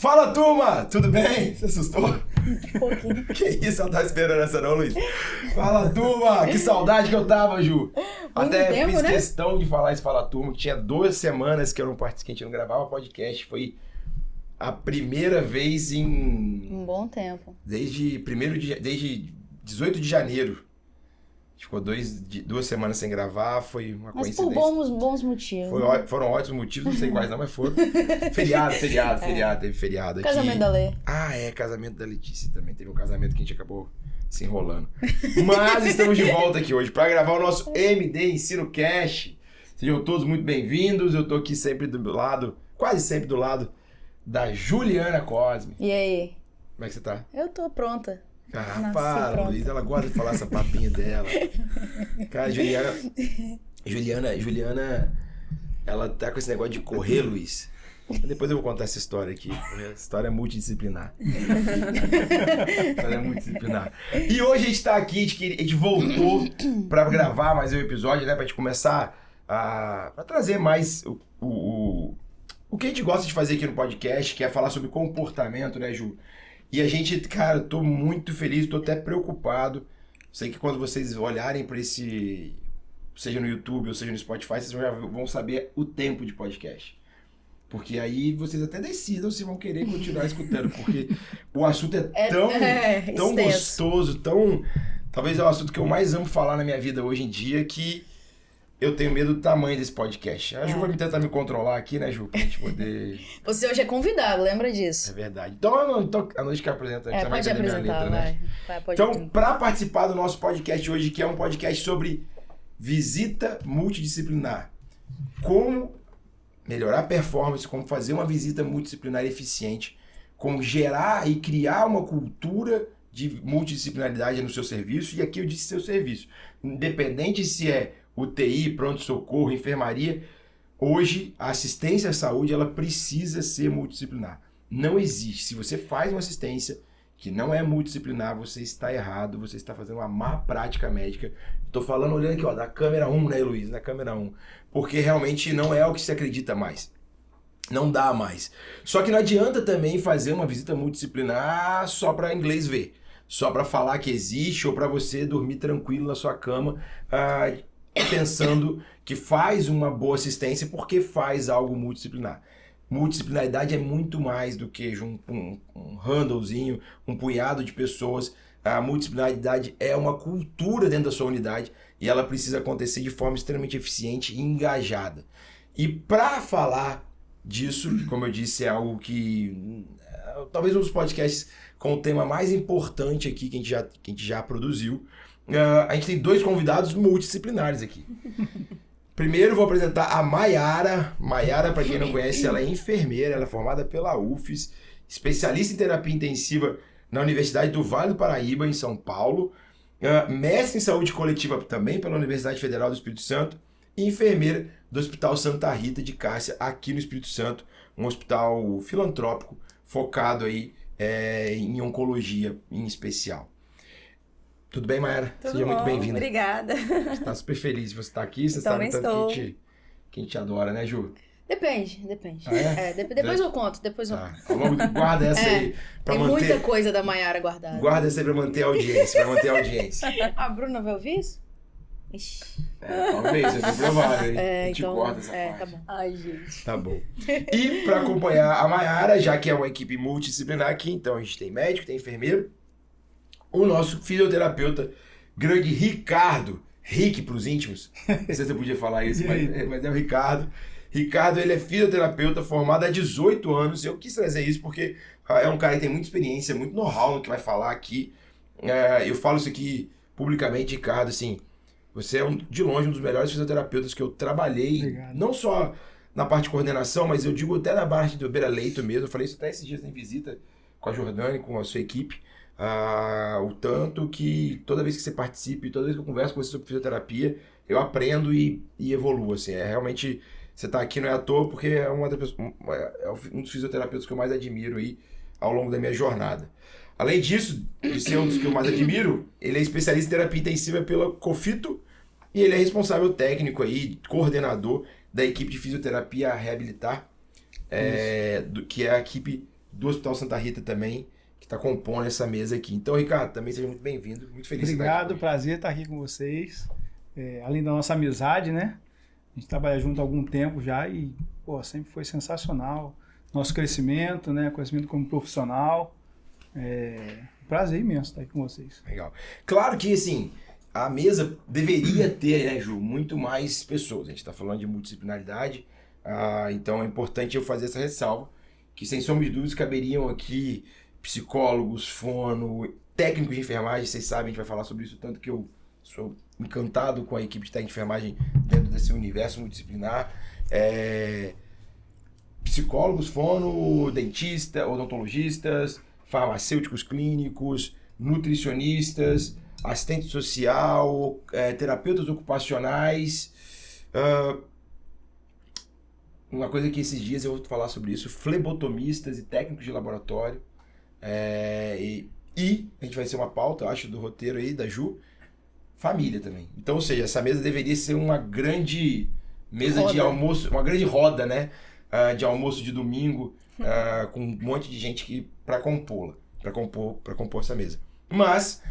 Fala, turma! Tudo bem? Você assustou? Um pouquinho. Que isso? Não tá esperando essa não, Luiz? Fala, turma! Que saudade que eu tava, Ju! Até tempo, fiz né? questão de falar esse Fala, turma, que tinha 2 semanas que eu não participei, que a gente não gravava podcast. Foi a primeira vez Um bom tempo. desde 18 de janeiro. Ficou 2 semanas sem gravar, foi uma Mas coincidência. por bons motivos. Né? Foram ótimos motivos, não sei quais não, mas foram. Feriado, teve feriado aqui. Casamento da Lê. Ah, casamento da Letícia também. Teve um casamento que a gente acabou se enrolando. Mas estamos de volta aqui hoje para gravar o nosso MD Ensino Cash. Sejam todos muito bem-vindos. Eu tô aqui sempre do lado, quase sempre do lado da Juliana Cosme. E aí? Como é que você tá? Eu tô pronta. Ah, Nasci para, pronta. Luiz. Ela gosta de falar essa papinha dela. Cara, Juliana, ela tá com esse negócio de correr, Luiz. Depois eu vou contar essa história aqui. Essa história é multidisciplinar. E hoje a gente tá aqui, a gente voltou pra gravar mais um episódio, né? Pra gente começar pra trazer mais o que a gente gosta de fazer aqui no podcast, que é falar sobre comportamento, né, Ju? E a gente, cara, tô muito feliz, tô até preocupado. Sei que quando vocês olharem pra esse, seja no YouTube ou seja no Spotify, vocês já vão saber o tempo de podcast. Porque aí vocês até decidam se vão querer continuar escutando, porque o assunto é tão gostoso, talvez é o assunto que eu mais amo falar na minha vida hoje em dia, que eu tenho medo do tamanho desse podcast. A Ju vai tentar me controlar aqui, né, Ju? Pra gente poder... Você hoje é convidado, lembra disso? É verdade. Então, a noite que apresenta, você vai pode entender minha apresentar, letra, né? Pode Então, para participar do nosso podcast hoje, que é um podcast sobre visita multidisciplinar, como melhorar a performance, como fazer uma visita multidisciplinar eficiente, como gerar e criar uma cultura de multidisciplinaridade no seu serviço, e aqui eu disse seu serviço, independente se é UTI, pronto-socorro, enfermaria, hoje a assistência à saúde ela precisa ser multidisciplinar. Não existe. Se você faz uma assistência que não é multidisciplinar, você está errado, você está fazendo uma má prática médica. Estou falando olhando aqui, ó, da câmera 1, né, Luiz? Da câmera 1. Porque realmente não é o que se acredita mais. Não dá mais. Só que não adianta também fazer uma visita multidisciplinar só para inglês ver. Só para falar que existe ou para você dormir tranquilo na sua cama, pensando que faz uma boa assistência porque faz algo multidisciplinar. Multidisciplinaridade é muito mais do que um handlezinho, um punhado de pessoas. A multidisciplinaridade é uma cultura dentro da sua unidade e ela precisa acontecer de forma extremamente eficiente e engajada. E para falar disso, como eu disse, é algo que talvez um dos podcasts com o tema mais importante aqui que a gente já produziu. A gente tem 2 convidados multidisciplinares aqui. Primeiro vou apresentar a Mayara. Mayara, para quem não conhece, ela é enfermeira, ela é formada pela UFES, especialista em terapia intensiva na Universidade do Vale do Paraíba, em São Paulo, mestre em saúde coletiva também pela Universidade Federal do Espírito Santo e enfermeira do Hospital Santa Rita de Cássia, aqui no Espírito Santo, um hospital filantrópico focado aí em oncologia em especial. Tudo bem, Mayara? Tudo Seja bom, muito bem-vinda. Obrigada. Você está super feliz de você estar aqui. Você Também sabe tanto estou. que a gente adora, né, Ju? Depende. Ah, é? Depois eu conto, depois eu... Tá. Guarda essa aí pra Tem manter... muita coisa da Mayara guardada. Guarda essa aí pra manter a audiência. A Bruna vai ouvir isso? Ixi. Talvez, é bem provável. A gente então... corta essa tá parte. bom. Ai, gente. Tá bom. E pra acompanhar a Mayara, já que é uma equipe multidisciplinar aqui, então a gente tem médico, tem enfermeiro, o nosso fisioterapeuta, grande Ricardo, Rick pros íntimos, não sei se eu podia falar isso, mas é o Ricardo. Ricardo, ele é fisioterapeuta formado há 18 anos, eu quis trazer isso porque é um cara que tem muita experiência, muito know-how no que vai falar aqui. Eu falo isso aqui publicamente, Ricardo, assim, você é de longe um dos melhores fisioterapeutas que eu trabalhei. Obrigado. Não só na parte de coordenação, mas eu digo até na parte do beira-leito mesmo, eu falei isso até esses dias em visita com a Jordane, com a sua equipe. O tanto que toda vez que você participe, toda vez que eu converso com você sobre fisioterapia, eu aprendo e evoluo, assim, realmente, você tá aqui não é à toa, porque é um dos fisioterapeutas que eu mais admiro aí ao longo da minha jornada. Além disso, de ser um dos que eu mais admiro, ele é especialista em terapia intensiva pela Cofito e ele é responsável técnico aí, coordenador da equipe de fisioterapia a reabilitar, que é a equipe do Hospital Santa Rita também, que está compondo essa mesa aqui. Então, Ricardo, também seja muito bem-vindo, muito feliz. Obrigado, prazer estar aqui com vocês. Além da nossa amizade, né? A gente trabalha junto há algum tempo já e, sempre foi sensacional. Nosso crescimento, né? Conhecimento como profissional. Prazer imenso estar aqui com vocês. Legal. Claro que, assim, a mesa deveria ter, né, Ju, muito mais pessoas. A gente está falando de multidisciplinaridade, então é importante eu fazer essa ressalva, que sem sombra de dúvidas caberiam aqui psicólogos, fono, técnicos de enfermagem. Vocês sabem, a gente vai falar sobre isso, tanto que eu sou encantado com a equipe de técnico de enfermagem dentro desse universo multidisciplinar. Psicólogos, fono, dentista, odontologistas, farmacêuticos clínicos, nutricionistas, assistente social, terapeutas ocupacionais. Uma coisa que esses dias eu vou falar sobre isso, flebotomistas e técnicos de laboratório. E a gente vai ser uma pauta, eu acho, do roteiro aí da Ju, família também. Então, ou seja, essa mesa deveria ser uma grande mesa de almoço, uma grande roda, né? De almoço de domingo, com um monte de gente para compor essa mesa. Mas,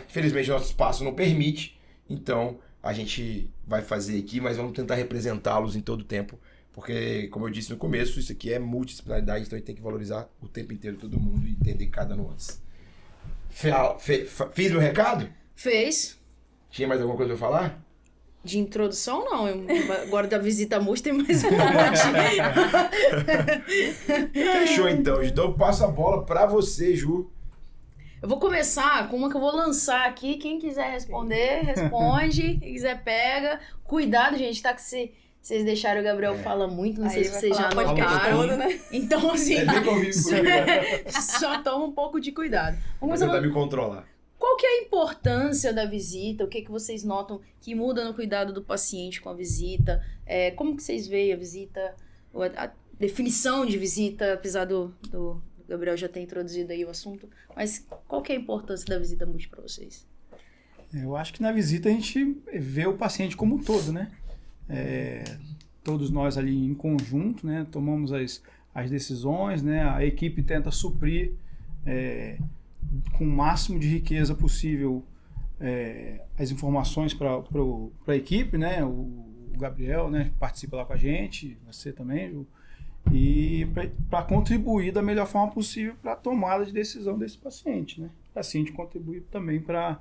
infelizmente, nosso espaço não permite, então a gente vai fazer aqui, mas vamos tentar representá-los em todo o tempo, porque, como eu disse no começo, isso aqui é multidisciplinaridade, então a gente tem que valorizar o tempo inteiro todo mundo e entender cada nuance. Fiz meu recado? Fez. Tinha mais alguma coisa pra falar? De introdução, não. Agora da visita multi tem mais um monte. Fechou, então. Então eu passo a bola pra você, Ju. Eu vou começar com uma que eu vou lançar aqui. Quem quiser responder, responde. Quem quiser, pega. Cuidado, gente, tá? Que vocês deixaram o Gabriel falar muito. Não sei se vocês já notaram. Né? Então, assim, só toma um pouco de cuidado. Vamos tentar me controlar. Qual que é a importância da visita? O que vocês notam que muda no cuidado do paciente com a visita? Como que vocês veem a visita? A definição de visita, apesar do Gabriel já ter introduzido aí o assunto. Mas qual que é a importância da visita multi para vocês? Eu acho que na visita a gente vê o paciente como um todo, né? Todos nós ali em conjunto, né? Tomamos as decisões, né? A equipe tenta suprir com o máximo de riqueza possível as informações para a equipe, né? O Gabriel, né, participa lá com a gente, você também, Ju, e para contribuir da melhor forma possível para a tomada de decisão desse paciente, né? Assim a gente contribui também para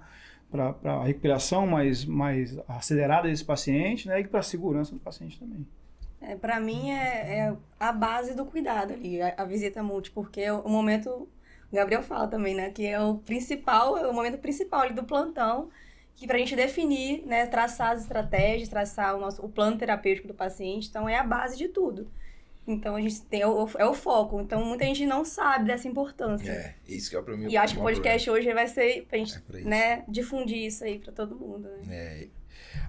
a recuperação mais acelerada desse paciente, né, e para a segurança do paciente também. Para mim é a base do cuidado ali, a visita multi, porque é o momento... O Gabriel fala também, né, que é o momento principal ali do plantão, que pra gente definir, né, traçar as estratégias, traçar o plano terapêutico do paciente, então é a base de tudo. Então a gente tem o foco, então muita gente não sabe dessa importância. Isso que é pra mim. E acho que o podcast hoje vai ser pra gente, né, difundir isso aí pra todo mundo, né.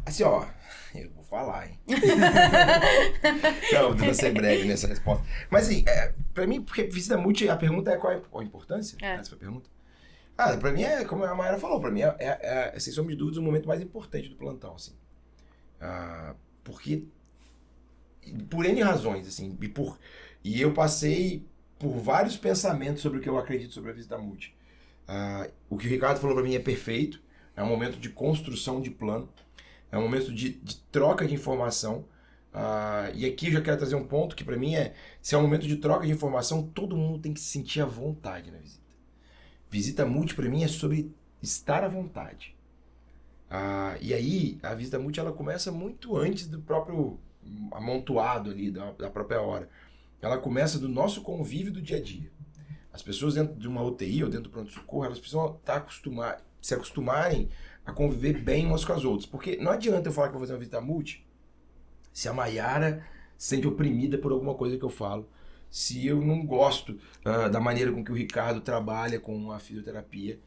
Assim, ó, eu vou falar, hein. Não, vou ser breve nessa resposta. Mas assim, pra mim, porque visita multi, a pergunta é qual a importância? Essa foi a pergunta. Pra mim como a Mayara falou, pra mim sem sombra de dúvidas, o momento mais importante do plantão, assim. Porque, por N razões, assim, e eu passei por vários pensamentos sobre o que eu acredito sobre a visita multi. O que o Ricardo falou pra mim é perfeito, é um momento de construção de plano. É um momento de troca de informação. E aqui eu já quero trazer um ponto que para mim se é um momento de troca de informação, todo mundo tem que se sentir à vontade na visita. Visita multi para mim é sobre estar à vontade. E aí a visita multi ela começa muito antes do próprio amontoado ali, da própria hora. Ela começa do nosso convívio do dia a dia. As pessoas dentro de uma UTI ou dentro do pronto-socorro, elas precisam se acostumarem a conviver bem umas com as outras. Porque não adianta eu falar que vou fazer uma visita multi se a Mayara se sente oprimida por alguma coisa que eu falo. Se eu não gosto da maneira com que o Ricardo trabalha com a fisioterapia.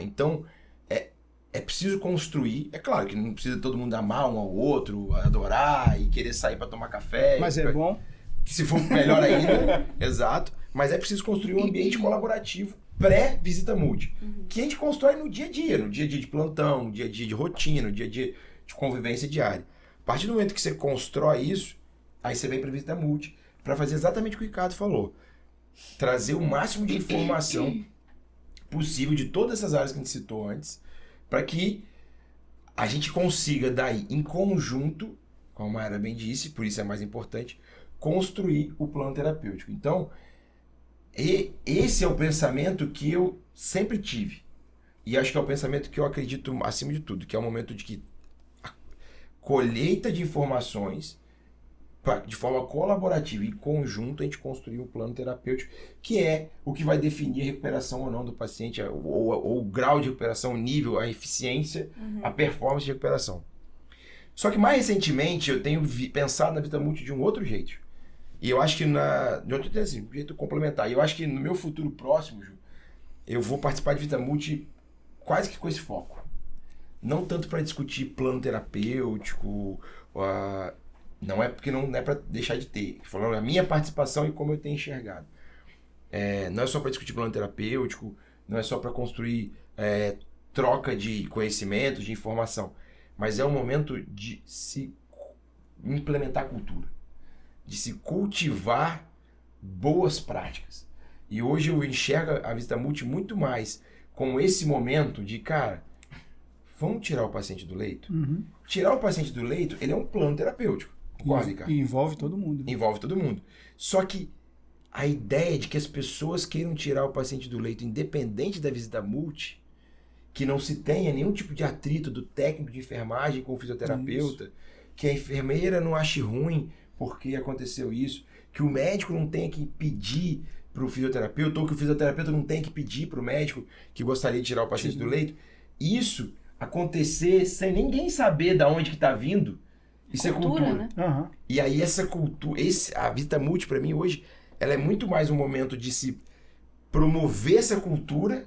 Então, é preciso construir. É claro que não precisa todo mundo amar um ao outro, adorar e querer sair para tomar café. Mas é bom. Se for melhor ainda, exato. Mas é preciso construir um ambiente colaborativo pré-visita multi, que a gente constrói no dia a dia de plantão, no dia a dia de rotina, no dia a dia de convivência diária. A partir do momento que você constrói isso, aí você vem para visita multi, para fazer exatamente o que o Ricardo falou. trazer o máximo de informação possível de todas essas áreas que a gente citou antes, para que a gente consiga daí, em conjunto, como a Mayara bem disse, por isso é mais importante, construir o plano terapêutico. Então, esse é o pensamento que eu sempre tive. E acho que é o pensamento que eu acredito acima de tudo, que é o momento de que a colheita de informações, de forma colaborativa e conjunto, a gente construir um plano terapêutico, que é o que vai definir a recuperação ou não do paciente, ou o grau de recuperação, o nível, a eficiência, a performance de recuperação. Só que mais recentemente eu tenho pensado na Visita Multi de um outro jeito. E eu acho que de outro assim, um jeito complementar. E eu acho que no meu futuro próximo, Ju, eu vou participar de Visita Multi quase que com esse foco. Não tanto para discutir plano terapêutico, não é porque não é para deixar de ter. Falando a minha participação e como eu tenho enxergado. Não é só para discutir plano terapêutico, não é só para construir troca de conhecimento, de informação. Mas é um momento de se implementar cultura. De se cultivar boas práticas. E hoje eu enxergo a Visita Multi muito mais como esse momento de, cara, vamos tirar o paciente do leito? Uhum. Tirar o paciente do leito, ele é um plano terapêutico. Concorda, Ricardo? E envolve todo mundo. Envolve todo mundo. Só que a ideia de que as pessoas queiram tirar o paciente do leito, independente da Visita Multi, que não se tenha nenhum tipo de atrito do técnico de enfermagem com o fisioterapeuta, que a enfermeira não ache ruim porque aconteceu isso, que o médico não tenha que pedir para o fisioterapeuta, ou que o fisioterapeuta não tenha que pedir para o médico que gostaria de tirar o paciente do leito. Isso acontecer sem ninguém saber de onde que está vindo, isso é cultura. Né? Uhum. E aí essa cultura, a Visita Multi para mim hoje, ela é muito mais um momento de se promover essa cultura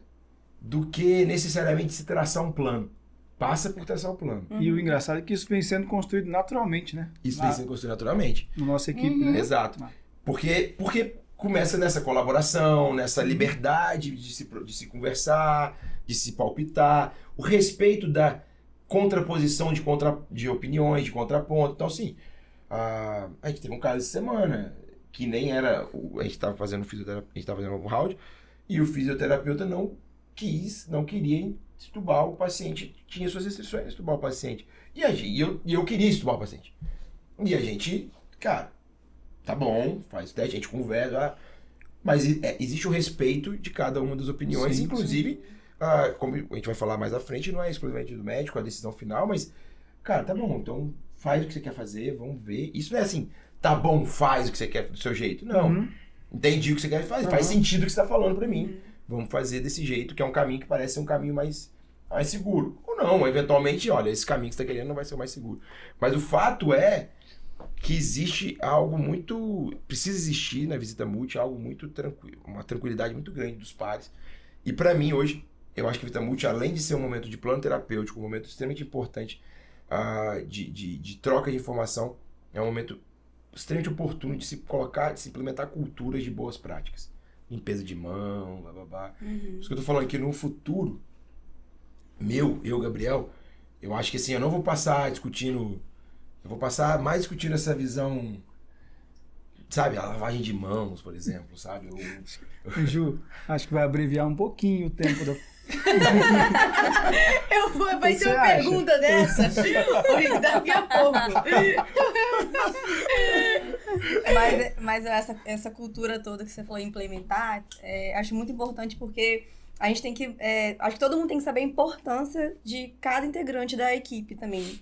do que necessariamente se traçar um plano. Passa por traçar um plano. E o engraçado é que isso vem sendo construído naturalmente, né? Isso vem sendo construído naturalmente. Na nossa equipe, né? Exato. Porque começa nessa colaboração, nessa liberdade de se conversar, de se palpitar, o respeito da contraposição de opiniões, de contraponto. Então, assim, a gente teve um caso essa semana, que nem era... A gente estava fazendo fisioterapia, a gente estava fazendo um round, e o fisioterapeuta não queria estubar o paciente, tinha suas restrições de estubar o paciente. E eu queria estubar o paciente. E a gente, cara, tá bom, faz o teste, a gente conversa, mas existe o respeito de cada uma das opiniões, Sim, inclusive, como a gente vai falar mais à frente, não é exclusivamente do médico a decisão final, mas, cara, tá bom, então faz o que você quer fazer, vamos ver. Isso não é assim, tá bom, faz o que você quer do seu jeito. Não. Uhum. Entendi o que você quer fazer, faz sentido o que você tá falando pra mim. Vamos fazer desse jeito, que é um caminho que parece ser um caminho mais seguro. Ou não, eventualmente, olha, esse caminho que você está querendo não vai ser o mais seguro. Mas o fato é que existe algo muito... Precisa existir na Visita Multi algo muito tranquilo, uma tranquilidade muito grande dos pares. E para mim, hoje, eu acho que a Visita Multi, além de ser um momento de plano terapêutico, um momento extremamente importante de troca de informação, é um momento extremamente oportuno de se implementar culturas de boas práticas. Limpeza de mão, blá blá blá. Por isso que eu tô falando que no futuro, eu, Gabriel, eu acho que assim, eu não vou passar discutindo, eu vou passar mais discutindo essa visão, sabe, a lavagem de mãos, por exemplo, sabe? Ju, acho que vai abreviar um pouquinho o tempo da... Vai ter uma pergunta dessa daqui a pouco. Mas essa cultura toda que você falou implementar, acho muito importante porque a gente tem que... acho que todo mundo tem que saber a importância de cada integrante da equipe também.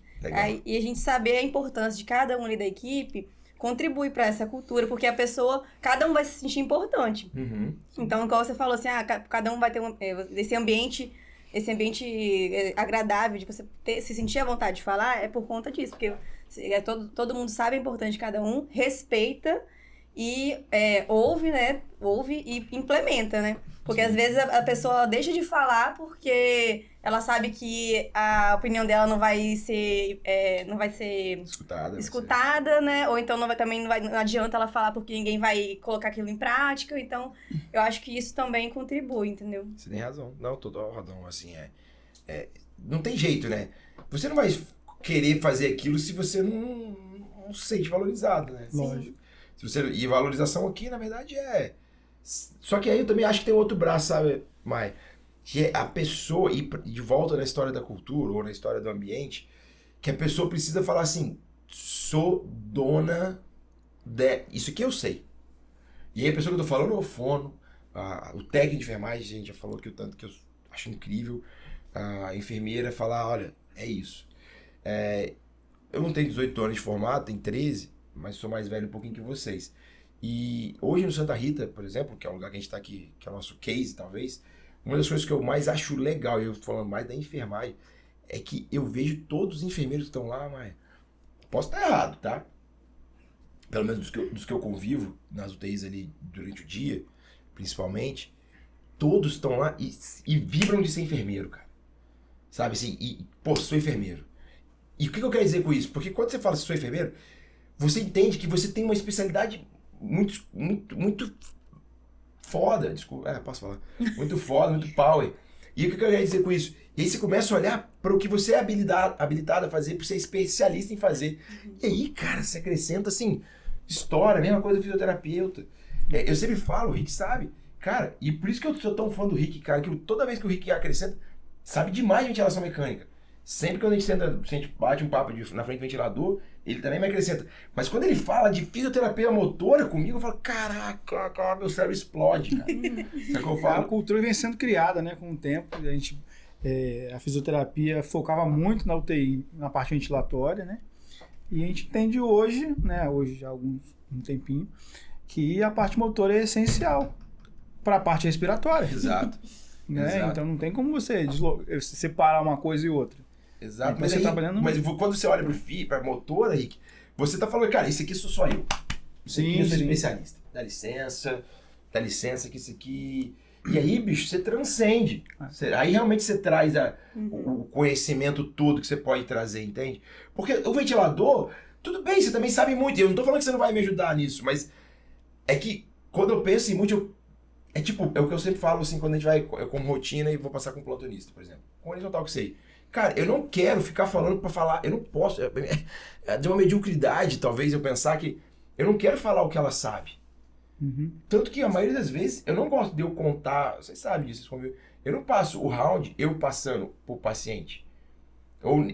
E a gente saber a importância de cada um ali da equipe contribui para essa cultura, porque a pessoa, cada um vai se sentir importante. Uhum. Então, igual você falou assim, cada um vai ter esse ambiente agradável de você se sentir à vontade de falar, é por conta disso, porque todo mundo sabe a importância de cada um, respeita e ouve, né? Ouve e implementa, né? Porque às vezes a pessoa deixa de falar porque ela sabe que a opinião dela não vai ser escutada, né? Ou então não adianta ela falar porque ninguém vai colocar aquilo em prática. Então, eu acho que isso também contribui, entendeu? Você tem razão. Não, toda razão, assim, não tem jeito, né? Você não vai querer fazer aquilo se você não se sente valorizado, né? Lógico. E valorização aqui, na verdade, Só que aí eu também acho que tem outro braço, sabe, Mai? Que é a pessoa ir de volta na história da cultura ou na história do ambiente, que a pessoa precisa falar assim, sou dona isso aqui eu sei. E aí a pessoa que eu tô falando é o fono, o técnico de enfermagem, a gente já falou que o tanto que eu acho incrível, a enfermeira falar, olha, é isso. Eu não tenho 18 anos de formado, tenho 13, mas sou mais velho um pouquinho que vocês. E hoje no Santa Rita, por exemplo, que é um lugar que a gente tá aqui, que é o nosso case, talvez, uma das coisas que eu mais acho legal, e eu tô falando mais da enfermagem, é que eu vejo todos os enfermeiros que estão lá, mas posso estar errado, tá? Pelo menos dos que eu convivo, nas UTIs ali durante o dia, principalmente, todos estão lá e vibram de ser enfermeiro, cara. Sabe assim, pô, sou enfermeiro. E o que eu quero dizer com isso? Porque quando você fala que sou enfermeiro, você entende que você tem uma especialidade muito foda, desculpa, posso falar, muito foda, muito power. E o que eu quero dizer com isso? E aí você começa a olhar para o que você é habilitado a fazer, para ser especialista em fazer. E aí, cara, você acrescenta assim, história, a mesma coisa do fisioterapeuta. Eu sempre falo, o Rick sabe. Cara, e por isso que eu sou tão fã do Rick, cara, que toda vez que o Rick acrescenta, sabe demais de ventilação mecânica. Sempre que a gente bate um papo na frente do ventilador, ele também me acrescenta. Mas quando ele fala de fisioterapia motora comigo, eu falo, caraca, cara, meu cérebro explode, cara. Sabe o que eu falo? A cultura vem sendo criada, né, com o tempo. A fisioterapia focava muito na UTI, na parte ventilatória, né? E a gente entende hoje, né, hoje já há um tempinho, que a parte motora é essencial para a parte respiratória. Exato. Né? Exato. Então não tem como você separar uma coisa e outra. Exato, mas quando você olha para motora, Rick, você tá falando, cara, isso aqui sou só eu. Isso aqui eu sou especialista. Dá licença que isso aqui... E aí, bicho, você transcende. Aí realmente você traz o conhecimento todo que você pode trazer, entende? Porque o ventilador, tudo bem, você também sabe muito. Eu não tô falando que você não vai me ajudar nisso, mas é que quando eu penso em muito... É o que eu sempre falo, assim, quando a gente vai com rotina e vou passar com um plantonista, por exemplo. Com horizontal que sei. Cara, eu não quero ficar falando pra falar, eu não posso, é de uma mediocridade, talvez, eu pensar que eu não quero falar o que ela sabe. Uhum. Tanto que a maioria das vezes, eu não gosto de eu contar, vocês sabem disso, eu não passo o round eu passando pro paciente.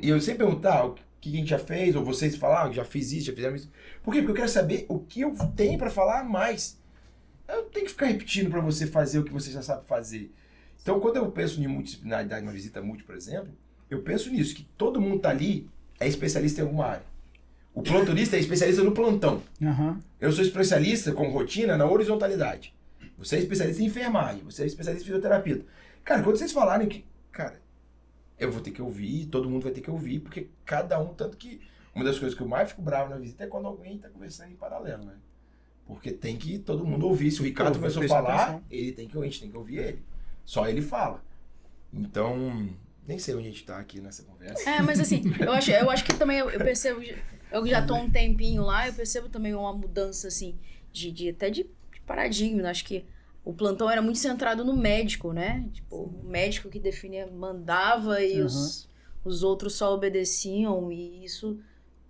E eu sempre perguntar o que a gente já fez, ou vocês falar, já fiz isso, já fizemos isso. Por quê? Porque eu quero saber o que eu tenho pra falar mais. Eu tenho que ficar repetindo pra você fazer o que você já sabe fazer. Então, quando eu penso em multidisciplinaridade, numa visita multi, por exemplo, eu penso nisso, que todo mundo tá ali é especialista em alguma área. O plantonista é especialista no plantão. Uhum. Eu sou especialista com rotina na horizontalidade. Você é especialista em enfermagem, você é especialista em fisioterapia. Cara, quando vocês falarem que... Cara, eu vou ter que ouvir, todo mundo vai ter que ouvir, porque cada um... Tanto que uma das coisas que eu mais fico bravo na visita é quando alguém tá conversando em paralelo, né? Porque tem que todo mundo ouvir. Se o Ricardo começou a falar, a gente tem que ouvir ele. Só ele fala. Então... Nem sei onde a gente tá aqui nessa conversa. Mas assim, eu acho que também eu percebo, eu já tô um tempinho lá, eu percebo também uma mudança, assim, até de paradigma. Acho que o plantão era muito centrado no médico, né? Tipo, o médico que definia, mandava e os outros só obedeciam. E isso,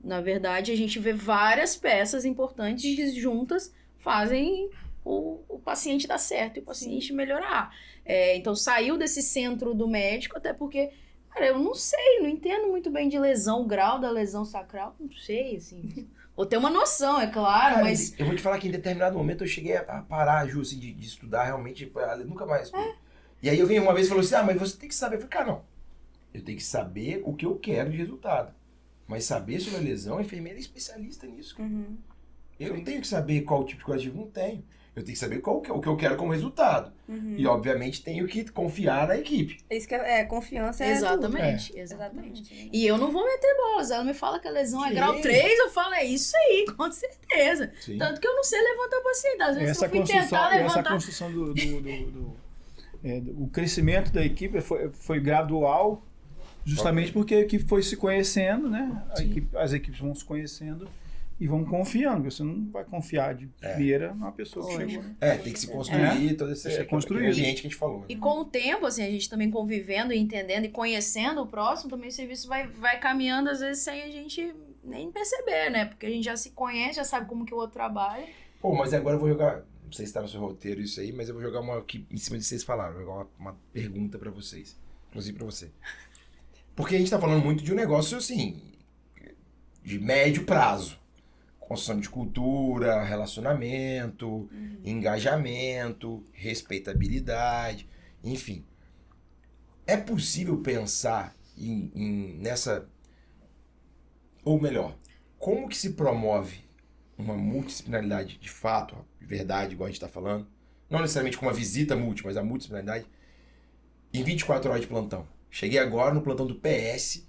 na verdade, a gente vê várias peças importantes que juntas fazem o paciente dar certo e o paciente melhorar. Então saiu desse centro do médico, até porque, cara, eu não sei, não entendo muito bem de lesão, o grau da lesão sacral, não sei, assim. Vou ter uma noção, é claro, cara, mas... Eu vou te falar que em determinado momento eu cheguei a parar, Ju, assim, de estudar realmente, nunca mais. E aí eu vim uma vez e falou assim, mas você tem que saber. Eu falei, cara, não. Eu tenho que saber o que eu quero de resultado. Mas saber sobre a lesão, a enfermeira é especialista nisso. Uhum. Eu não tenho que saber qual tipo de curativo, não tenho. Eu tenho que saber o que eu quero como resultado. Uhum. E, obviamente, tenho que confiar na equipe. Isso que confiança Exatamente, tudo. Exatamente. E eu não vou meter bolas. Ela me fala que a lesão é grau 3, eu falo, é isso aí, com certeza. Sim. Tanto que eu não sei levantar o paciente. Às vezes eu fui tentar essa levantar... construção o crescimento da equipe foi gradual, justamente porque a equipe foi se conhecendo, né? As equipes vão se conhecendo e vão confiando, porque você não vai confiar de primeira numa pessoa que chegou. Né? Tem que se construir todo esse ambiente que a gente falou. Né? E com o tempo, assim, a gente também convivendo, entendendo e conhecendo o próximo, também o serviço vai caminhando, às vezes, sem a gente nem perceber, né? Porque a gente já se conhece, já sabe como que o outro trabalha. Pô, mas agora eu vou jogar, não sei se tá no seu roteiro isso aí, mas eu vou jogar uma aqui em cima de vocês falaram, vou jogar uma pergunta pra vocês, inclusive pra você. Porque a gente tá falando muito de um negócio, assim, de médio prazo. Construção de cultura, relacionamento, engajamento, respeitabilidade, enfim. É possível pensar nessa... Ou melhor, como que se promove uma multidisciplinaridade de fato, de verdade, igual a gente está falando? Não necessariamente com uma visita múltipla, mas a multidisciplinaridade em 24 horas de plantão. Cheguei agora no plantão do PS.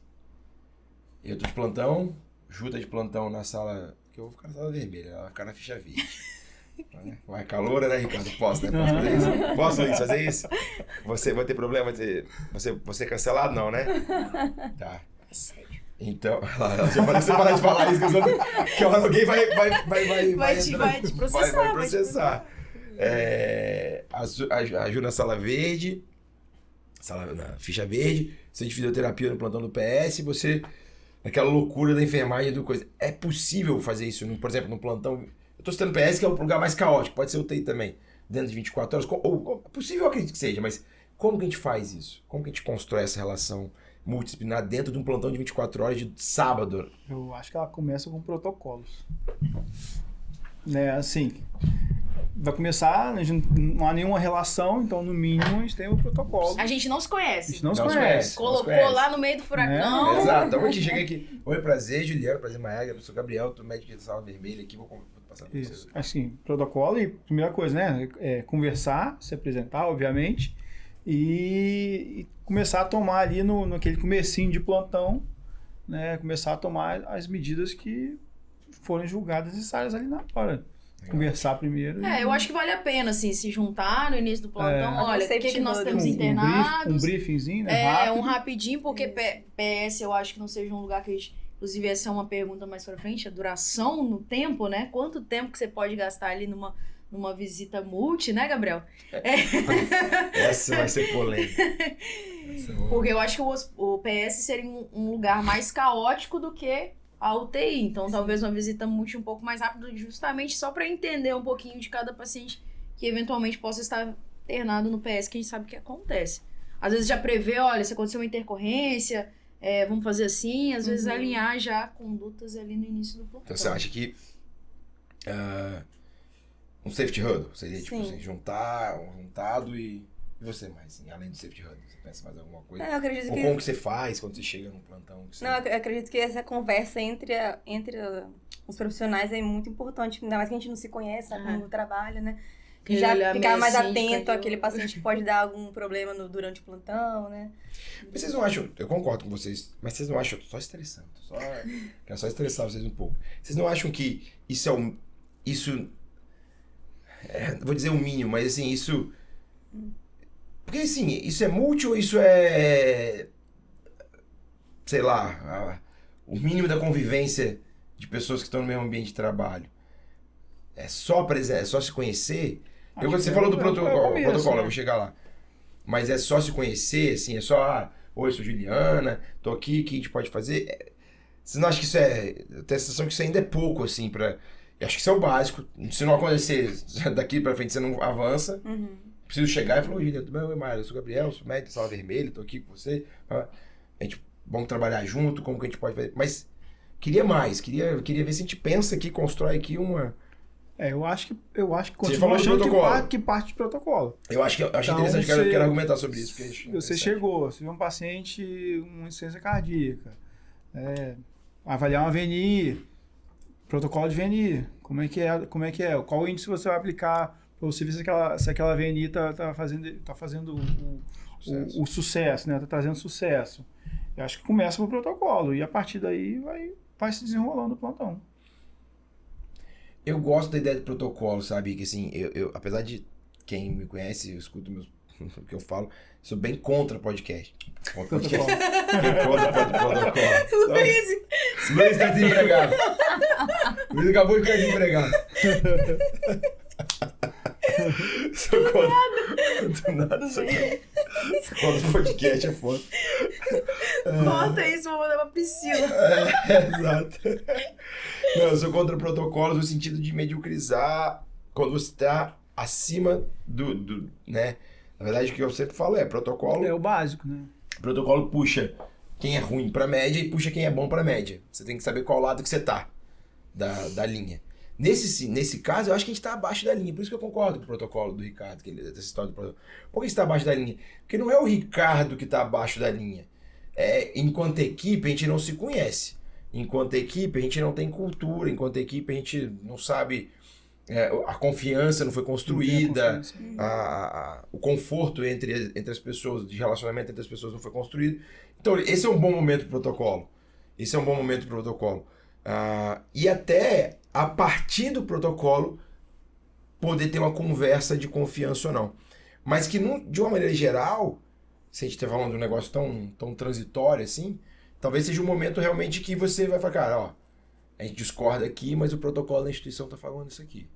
Eu tô de plantão, Ju tá de plantão na sala... que eu vou ficar na sala vermelha, ela vai ficar na ficha verde. Vai calor, né, Ricardo? Posso, né? Posso fazer isso? Posso, Luiz, fazer isso? Você vai ter problema de você cancelado, não, né? Tá. Então, já falei você parar de falar isso, que alguém vai te processar. Vai processar. A Ju na sala verde, na ficha verde, você de fisioterapia no plantão do PS, você naquela loucura da enfermagem do coisa. É possível fazer isso, por exemplo, no plantão... Eu tô citando PS, que é o lugar mais caótico, pode ser o UTI também, dentro de 24 horas. É possível, eu acredito que seja, mas como que a gente faz isso? Como que a gente constrói essa relação multidisciplinar dentro de um plantão de 24 horas de sábado? Eu acho que ela começa com protocolos. Né, assim, vai começar, a gente não há nenhuma relação, então no mínimo a gente tem o protocolo. A gente não se conhece. A gente não se conhece. Colocou lá no meio do furacão. Exato. Então a gente chega aqui. Oi, prazer, Juliano, prazer, Maega, eu sou Gabriel, tô médico de sala vermelha aqui, vou passar por isso. Você. Assim, protocolo e primeira coisa, né, é conversar, se apresentar, obviamente, e começar a tomar ali naquele comecinho de plantão, né, começar a tomar as medidas que forem julgadas necessárias ali na hora. Conversar primeiro. Eu acho que vale a pena, assim, se juntar no início do plantão. Olha, o que nós temos internados. Um briefingzinho, né? Rápido. Um rapidinho, porque PS eu acho que não seja um lugar que a gente... Inclusive, essa é uma pergunta mais pra frente, a duração no tempo, né? Quanto tempo que você pode gastar ali numa visita multi, né, Gabriel? Essa vai ser polêmica. Porque eu acho que o PS seria um lugar mais caótico do que a UTI. Então, sim, talvez uma visita multi um pouco mais rápida, justamente só para entender um pouquinho de cada paciente que eventualmente possa estar internado no PS, que a gente sabe que acontece. Às vezes já prevê, olha, se acontecer uma intercorrência, vamos fazer assim, às vezes alinhar já condutas ali no início do plantão. Então você acha que um safety huddle seria tipo assim, juntar um juntado e você mais, assim, além do safety huddle, você pensa mais alguma coisa? Eu acredito ou que... como que você faz quando você chega no plantão? Não, eu acredito que essa conversa entre os profissionais é muito importante, ainda mais que a gente não se conhece, sabe, como trabalha, né? Que já ficar mais atento àquele paciente que pode dar algum problema durante o plantão, né? Mas vocês não acham, eu concordo com vocês, mas vocês não acham, eu tô só estressando, quero só estressar vocês um pouco. Vocês não acham que vou dizer o mínimo, mas assim, isso... Porque assim, isso é multi ou isso é... sei lá, o mínimo da convivência de pessoas que estão no mesmo ambiente de trabalho? É só se conhecer? Você falou do protocolo, eu vou chegar lá. Mas é só se conhecer, assim, é só... Oi, sou Juliana, tô aqui, o que a gente pode fazer? Vocês não acham que isso eu tenho a sensação que isso ainda é pouco, assim, pra... Eu acho que isso é o básico. Se não acontecer daqui pra frente, você não avança. Preciso chegar e falar, oi, Juliana, tudo bem? Oi, Maia, eu sou o Gabriel, sou médico de sala vermelha, tô aqui com você. Vamos trabalhar junto, como que a gente pode fazer? Mas queria mais, queria ver se a gente pensa aqui, constrói aqui uma... Eu acho que continua achando que parte de protocolo. Eu acho então, interessante, quero argumentar sobre isso. Você chegou, você viu um paciente com insuficiência cardíaca, avaliar uma VNI, protocolo de VNI, como é que é? Qual índice você vai aplicar para você ver se aquela VNI está fazendo o sucesso, né? Está trazendo sucesso. Eu acho que começa com o protocolo e a partir daí vai se desenrolando o plantão. Eu gosto da ideia de protocolo, sabe? Que assim, eu apesar de quem me conhece, eu escuto o que eu falo, sou bem contra podcast. Contra protocolo. Luiz tá desempregado. Luiz acabou de ficar desempregado. Sou contra. Do nada. Sou contra o podcast, é foda. Corta isso, vou mandar pra Priscila. Exato. Não, eu sou contra protocolos no sentido de mediocrizar quando você está acima né? Na verdade, o que eu sempre falo é protocolo. É o básico, né? O protocolo puxa quem é ruim pra média e puxa quem é bom pra média. Você tem que saber qual lado que você tá da linha. Nesse caso, eu acho que a gente tá abaixo da linha. Por isso que eu concordo com o protocolo do Ricardo, dessa história do protocolo. Por que você tá abaixo da linha? Porque não é o Ricardo que tá abaixo da linha. Enquanto equipe, a gente não se conhece. Enquanto equipe, a gente não tem cultura. Enquanto equipe, a gente não sabe... a confiança não foi construída. O conforto entre as pessoas, de relacionamento entre as pessoas não foi construído. Então, esse é um bom momento pro protocolo. E até a partir do protocolo poder ter uma conversa de confiança ou não. Mas que de uma maneira geral, se a gente está falando de um negócio tão transitório assim, talvez seja um momento realmente que você vai falar, cara, ó, a gente discorda aqui, mas o protocolo da instituição está falando isso aqui.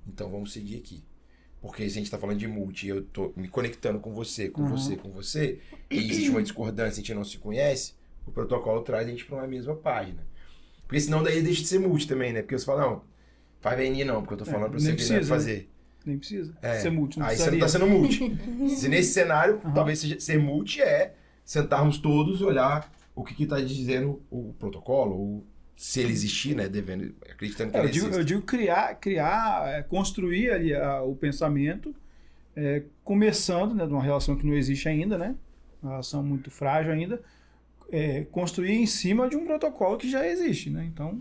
Então vamos seguir aqui. Porque se a gente está falando de multi e eu tô me conectando com você, e existe uma discordância, a gente não se conhece, o protocolo traz a gente para uma mesma página. Porque senão daí deixa de ser multi também, né? Porque você fala, não, faz VNI não, porque eu tô falando pra você que não fazer. Nem precisa ser multi, não aí você não tá sendo multi. Se nesse cenário, talvez ser multi sentarmos todos e olhar o que tá dizendo o protocolo, ou se ele existir, né? Acreditando que ele existe. Eu digo criar, construir ali o pensamento, começando, né, de uma relação que não existe ainda, né? Uma relação muito frágil ainda, construir em cima de um protocolo que já existe, né? Então,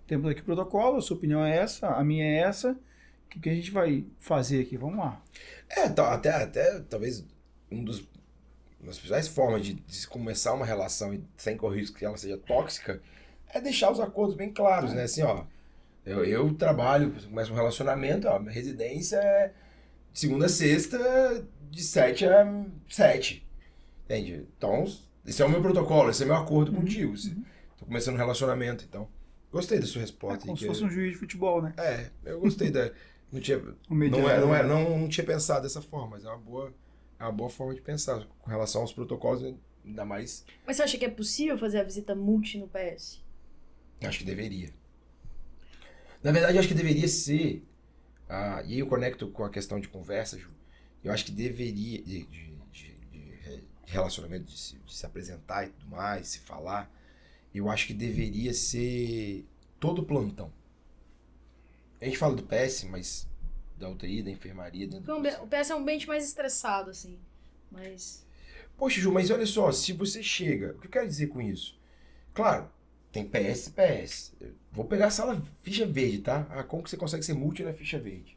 temos aqui o protocolo, a sua opinião é essa, a minha é essa, o que a gente vai fazer aqui? Vamos lá. Até talvez uma das principais formas de se começar uma relação sem correr risco que ela seja tóxica é deixar os acordos bem claros, né? Assim, ó, eu trabalho, começo um relacionamento, ó, minha residência é de segunda a sexta, de 7 a 7. Entende? Então, esse é o meu protocolo, esse é o meu acordo contigo. Tô começando um relacionamento, então. Gostei da sua resposta. Como se fosse um juiz de futebol, né? Eu gostei da... Não tinha pensado dessa forma, mas é uma boa forma de pensar. Com relação aos protocolos, ainda mais... Mas você acha que é possível fazer a visita multi no PS? Acho que deveria. Na verdade, eu acho que deveria ser... e aí eu conecto com a questão de conversa, Ju. Eu acho que deveria... De relacionamento, de se apresentar e tudo mais, se falar, eu acho que deveria ser todo plantão. A gente fala do PS, mas da UTI, da enfermaria... O PS é um ambiente mais estressado, assim, mas... Poxa, Ju, mas olha só, se você chega... O que eu quero dizer com isso? Claro, tem PS e PS. Vou pegar a sala ficha verde, tá? Como que você consegue ser multi na ficha verde?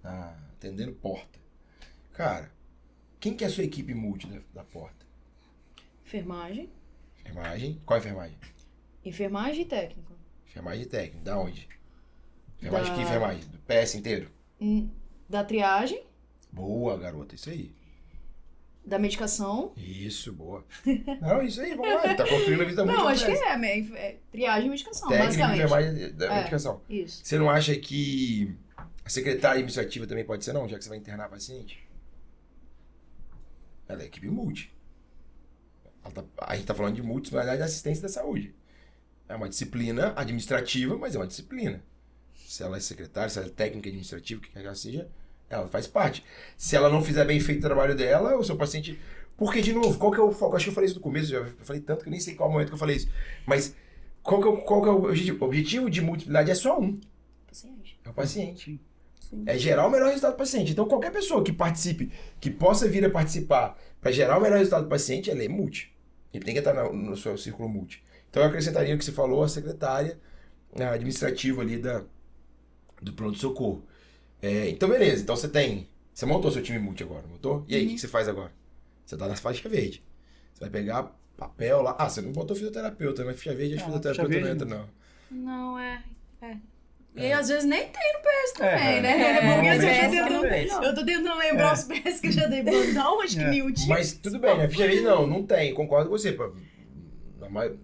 Atendendo porta. Cara... Quem que é a sua equipe multi da porta? Enfermagem. Qual é a enfermagem? Enfermagem e técnico. Enfermagem e técnico. Da onde? Enfermagem que enfermagem? Do PS inteiro? Da triagem. Boa, garota. Isso aí. Da medicação. Isso, boa. Não, isso aí. Vamos lá. Tá construindo a vida multi. Não, acho que é triagem e medicação, técnico, basicamente. Enfermagem da medicação. Isso. Você não acha que a secretária administrativa também pode ser, não? Já que você vai internar paciente? Ela é equipe multi. A gente tá falando de multi, mas é assistência da saúde. É uma disciplina administrativa, mas é uma disciplina. Se ela é secretária, se ela é técnica administrativa, o que quer que ela seja, ela faz parte. Se ela não fizer bem feito o trabalho dela, o seu paciente... Porque, de novo, qual que é o foco? Acho que eu falei isso no começo, eu falei tanto que eu nem sei qual momento que eu falei isso. Mas qual que é o objetivo? O objetivo de multiplicidade é só um. Paciente. É o paciente. Sim. É gerar o melhor resultado do paciente. Então, qualquer pessoa que participe, que possa vir a participar para gerar o melhor resultado do paciente, ela é multi. Ele tem que estar no seu círculo multi. Então, eu acrescentaria o que você falou, a secretária administrativa ali do pronto-socorro. Então, beleza. Então, você montou seu time multi agora, montou? E aí, o que você faz agora? Você tá na faixa verde. Você vai pegar papel lá. Você não botou fisioterapeuta, mas ficha verde, fisioterapeuta não entra, não. Não, E às vezes nem tem no PS também, né? Porque assim, eu tô tentando lembrar os PS que eu já dei plantão, acho que nenhum tinha. Mas tudo bem, né? Ficha verde não tem, concordo com você.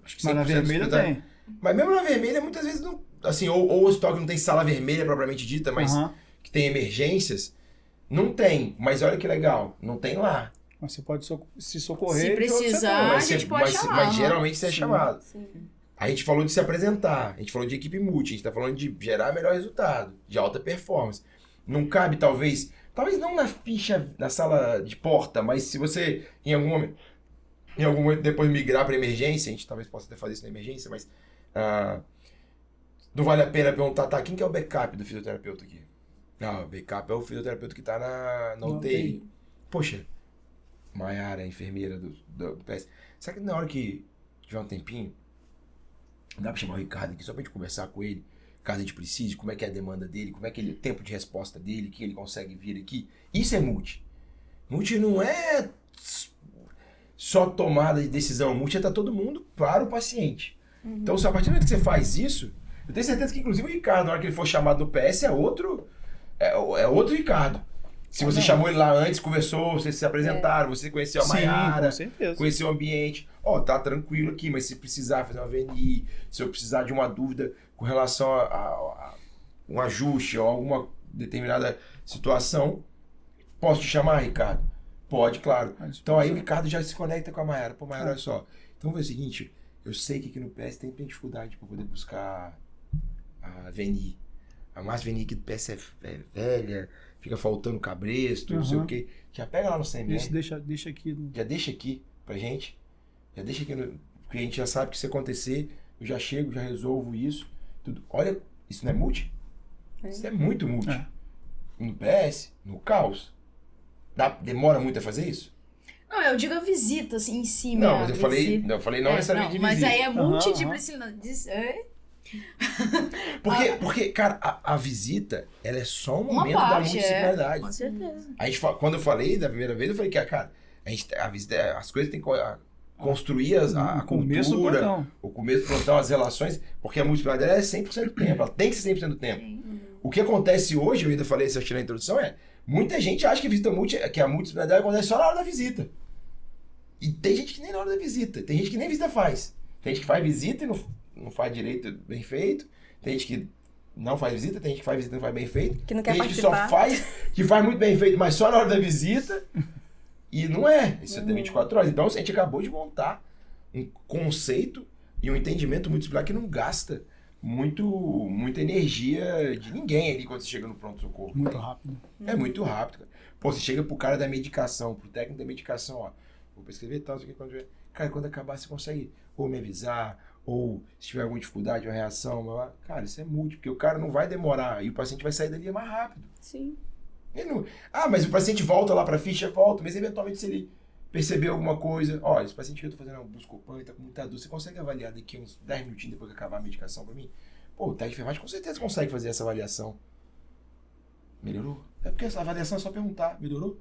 Acho que mas na vermelha tem. Mas mesmo na vermelha, muitas vezes não... Assim, ou o hospital que não tem sala vermelha propriamente dita, mas que tem emergências, não tem. Mas olha que legal, não tem lá. Mas você pode se socorrer. Se de outro precisar, setor. a gente pode chamar. Mas geralmente você é Sim. chamado. Sim. A gente falou de se apresentar, a gente falou de equipe multi, a gente tá falando de gerar melhor resultado, de alta performance. Não cabe, talvez não na ficha, na sala de porta, mas se você, em algum momento depois migrar para emergência, a gente talvez possa até fazer isso na emergência, mas não vale a pena perguntar, tá, quem que é o backup do fisioterapeuta aqui? Não, o backup é o fisioterapeuta que tá na UTI. Poxa, Maiara, a enfermeira do PS. Será que na hora que tiver um tempinho, dá pra chamar o Ricardo aqui só pra gente conversar com ele, caso a gente precise, como é que é a demanda dele, como é que ele, o tempo de resposta dele, que ele consegue vir aqui. Isso é multi. Multi não é só tomada de decisão, multi é estar todo mundo para o paciente. Então, se a partir do momento que você faz isso, eu tenho certeza que inclusive o Ricardo, na hora que ele for chamado no PS, é outro Ricardo. Se você chamou ele lá antes, conversou, vocês se apresentaram, você conheceu a Maiara, com certeza. conheceu o ambiente. Tá tranquilo aqui, mas se precisar fazer uma VNI, se eu precisar de uma dúvida com relação a um ajuste ou alguma determinada situação, posso te chamar, Ricardo? Pode, claro. Então aí o Ricardo já se conecta com a Maiara. Pô, Maiara, olha só. Então é o seguinte, eu sei que aqui no PS tem dificuldade para poder buscar a VNI. A mais VNI aqui do PS é velha, fica faltando cabresto, não sei o quê. Já pega lá no CMR. Isso deixa aqui. Já deixa aqui pra gente. Já deixa aqui, porque a gente já sabe que se acontecer, eu já chego, já resolvo isso. Tudo. Olha, isso não é multi? Isso é muito multi. No PS, no caos. Demora muito a fazer isso? Não, eu digo a visita, assim, em si. Não, mas eu falei não necessariamente de visita. Mas aí é multidisciplinar. Porque, cara, a visita, ela é só um Uma momento da parte, multidisciplinaridade. Com certeza. A gente, quando eu falei da primeira vez, eu falei que, cara, a visita, as coisas tem que construir a começo do cultura, plantão. o começo do plantão, as relações, porque a multidisciplinaridade é 100% do tempo, ela tem que ser 100% do tempo. O que acontece hoje, eu ainda falei isso na introdução, muita gente acha que a multidisciplinaridade acontece só na hora da visita. E tem gente que nem na hora da visita, tem gente que nem visita faz. Tem gente que faz visita e não faz direito bem feito, tem gente que não faz visita, tem gente que faz visita e não faz bem feito, Que não quer tem gente participar. que faz muito bem feito, mas só na hora da visita. E não é, isso é 24 horas. Então a gente acabou de montar um conceito e um entendimento multidisciplinar que não gasta muita energia de ninguém ali quando você chega no pronto-socorro. Muito rápido. É muito rápido, cara. Pô, você chega pro cara da medicação, pro técnico da medicação, ó, vou prescrever tal, isso aqui, cara, quando acabar você consegue ou me avisar, ou se tiver alguma dificuldade, uma reação, cara, isso é multi, porque o cara não vai demorar e o paciente vai sair dali mais rápido. Sim. Mas o paciente volta lá pra ficha, volta, mas eventualmente se ele perceber alguma coisa, esse paciente que eu tô fazendo um Buscopan, tá com muita dor, você consegue avaliar daqui uns 10 minutinhos depois que acabar a medicação pra mim? Pô, o técnico de enfermagem com certeza consegue fazer essa avaliação. Melhorou? É porque essa avaliação é só perguntar, melhorou?